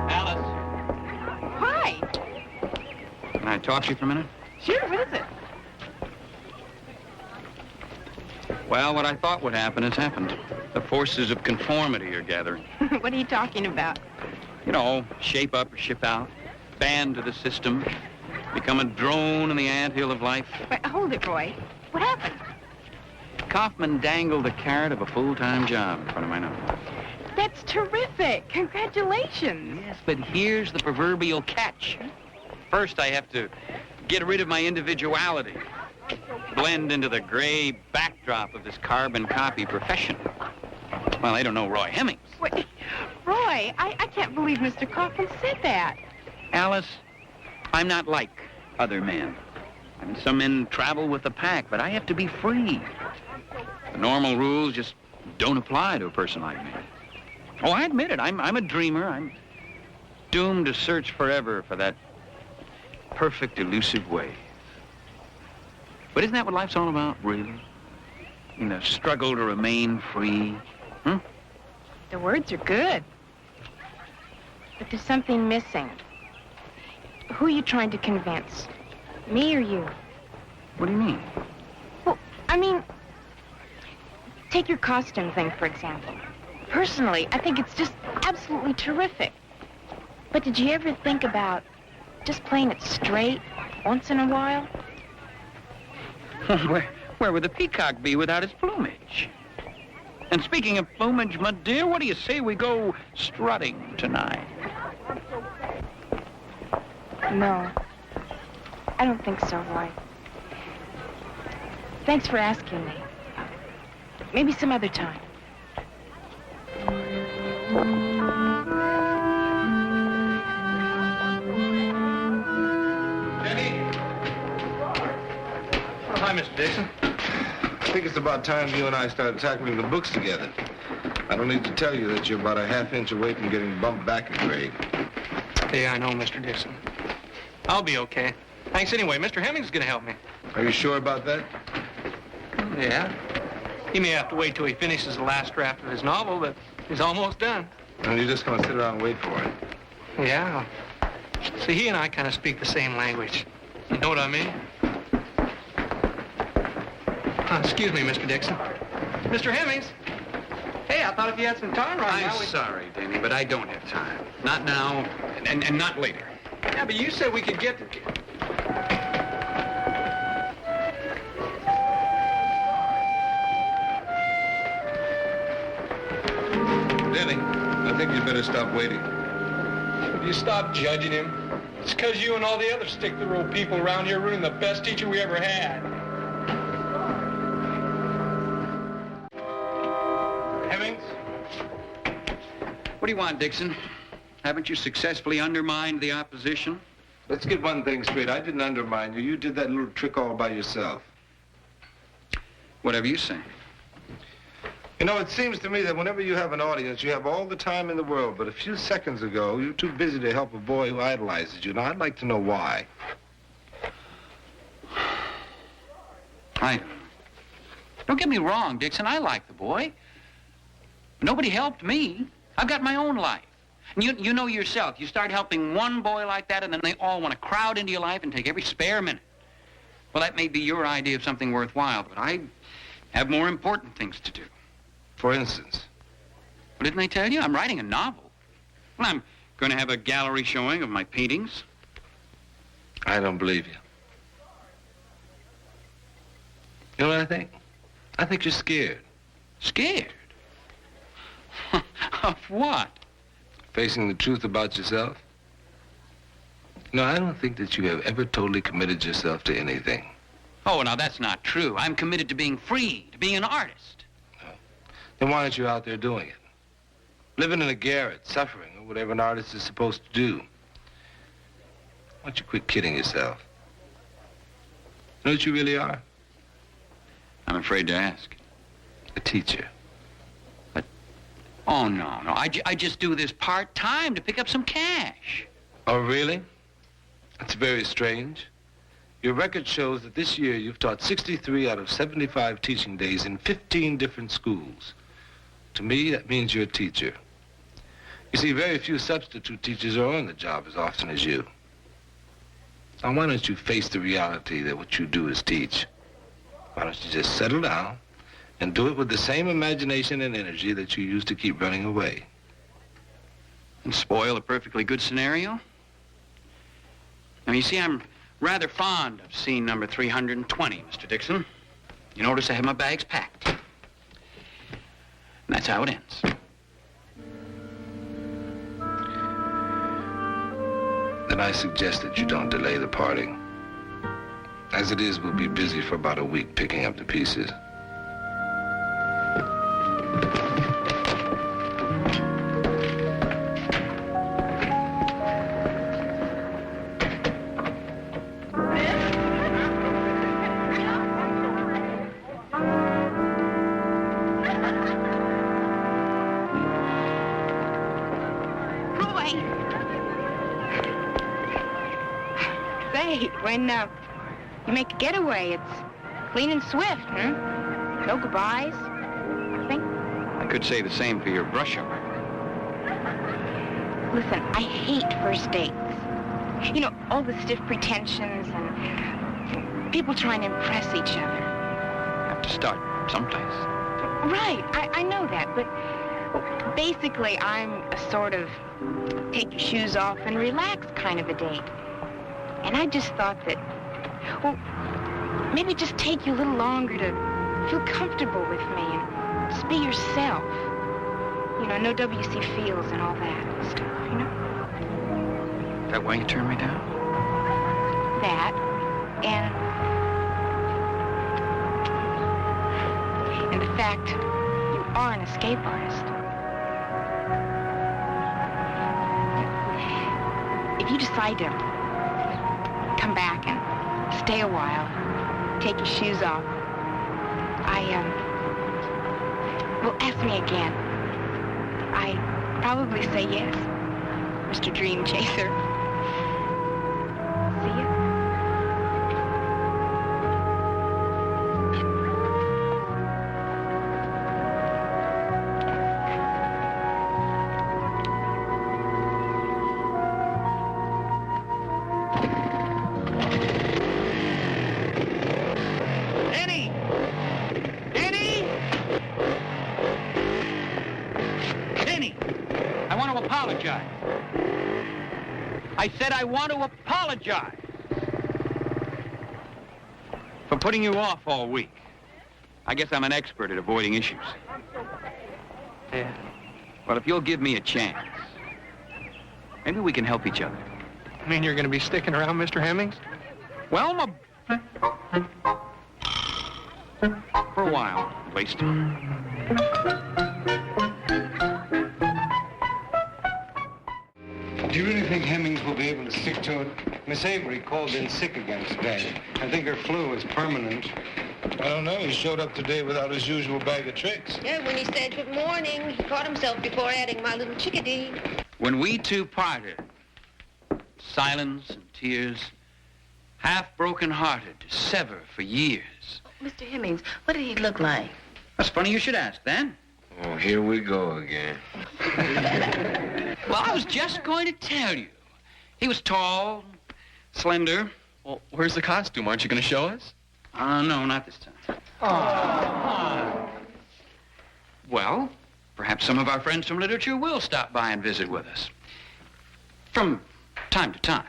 Alice. Hi. Can I talk to you for a minute? Sure, what is it? Well, what I thought would happen has happened. The forces of conformity are gathering. What are you talking about? You know, shape up or ship out, band to the system, become a drone in the anthill of life. Wait, hold it, Roy. What happened? Kaufman dangled the carrot of a full-time job in front of my nose. That's terrific. Congratulations. Yes, but here's the proverbial catch. First, I have to get rid of my individuality, blend into the gray backdrop of this carbon copy profession. Well, they don't know Roy Hemmings. Wait, Roy, I can't believe Mr. Kaufman said that. Alice, I'm not like other men. I mean, some men travel with the pack, but I have to be free. The normal rules just don't apply to a person like me. Oh, I admit it. I'm a dreamer. I'm doomed to search forever for that perfect, elusive way. But isn't that what life's all about, really? In the struggle to remain free? The words are good. But there's something missing. Who are you trying to convince? Me or you? What do you mean? Well, I mean, take your costume thing, for example. Personally, I think it's just absolutely terrific. But did you ever think about just playing it straight once in a while? Where would the peacock be without its plumage? And speaking of plumage, my dear, what do you say we go strutting tonight? No. I don't think so, Roy. Thanks for asking me. Maybe some other time. Jenny? Oh, hi, Mr. Dixon. I think it's about time you and I started tackling the books together. I don't need to tell you that you're about a half-inch away from getting bumped back a grade. Yeah, I know, Mr. Dixon. I'll be okay. Thanks anyway. Mr. Hemmings is going to help me. Are you sure about that? Yeah. He may have to wait till he finishes the last draft of his novel, but he's almost done. And you're just going to sit around and wait for it? Yeah. See, he and I kind of speak the same language. You know what I mean? Excuse me, Mr. Dixon. Mr. Hemmings. Hey, I thought if you had some time right now... I'm sorry, Danny, but I don't have time. Not now, and not later. Yeah, but you said we could get... Danny, I think you'd better stop waiting. Would you stop judging him? It's because you and all the other stick-the-road people around here ruined the best teacher we ever had. Hemmings? What do you want, Dixon? Haven't you successfully undermined the opposition? Let's get one thing straight. I didn't undermine you. You did that little trick all by yourself. Whatever you say. You know, it seems to me that whenever you have an audience, you have all the time in the world. But a few seconds ago, you were too busy to help a boy who idolizes you. Now, I'd like to know why. Don't get me wrong, Dixon. I like the boy. Nobody helped me. I've got my own life. And you know yourself, you start helping one boy like that, and then they all want to crowd into your life and take every spare minute. Well, that may be your idea of something worthwhile, but I have more important things to do. For instance? Well, didn't I tell you? I'm writing a novel. Well, I'm going to have a gallery showing of my paintings. I don't believe you. You know what I think? I think you're scared. Scared? Of what? Facing the truth about yourself. No, I don't think that you have ever totally committed yourself to anything. Oh, now that's not true. I'm committed to being free, to being an artist. Then why aren't you out there doing it? Living in a garret, suffering, or whatever an artist is supposed to do. Why don't you quit kidding yourself? You know what you really are? I'm afraid to ask. A teacher. Oh, no. I just do this part-time to pick up some cash. Oh, really? That's very strange. Your record shows that this year you've taught 63 out of 75 teaching days in 15 different schools. To me, that means you're a teacher. You see, very few substitute teachers are on the job as often as you. Now, why don't you face the reality that what you do is teach? Why don't you just settle down and do it with the same imagination and energy that you use to keep running away? And spoil a perfectly good scenario? Now, you see, I'm rather fond of scene number 320, Mr. Dixon. You notice I have my bags packed. And that's how it ends. Then I suggest that you don't delay the parting. As it is, we'll be busy for about a week picking up the pieces. When you make a getaway, it's clean and swift, huh? No goodbyes, nothing. I could say the same for your brush-up. Listen, I hate first dates. You know, all the stiff pretensions and people trying to impress each other. Have to start someplace. Right, I know that, but basically I'm a sort of take your shoes off and relax kind of a date. And I just thought that, well, maybe just take you a little longer to feel comfortable with me and just be yourself. You know, no W.C. Fields and all that stuff, you know? Is that why you turned me down? That, and the fact you are an escape artist. If you decide to come back and stay a while, take your shoes off, well, ask me again. I'd probably say yes, Mr. Dream Chaser. See ya. I said I want to apologize for putting you off all week. I guess I'm an expert at avoiding issues. Yeah. Well, if you'll give me a chance, maybe we can help each other. You mean you're going to be sticking around, Mr. Hemmings? Well, for a while, at least. Do you really think Hemmings will be able to stick to it? Miss Avery called in sick again today. I think her flu is permanent. I don't know. He showed up today without his usual bag of tricks. Yeah, when he said good morning, he caught himself before adding my little chickadee. When we two parted, silence and tears, half broken-hearted, to sever for years. Mr. Hemmings, what did he look like? That's funny you should ask, then. Oh, here we go again. Well, I was just going to tell you. He was tall, slender. Well, where's the costume? Aren't you going to show us? No, not this time. Oh. Well, perhaps some of our friends from literature will stop by and visit with us. From time to time.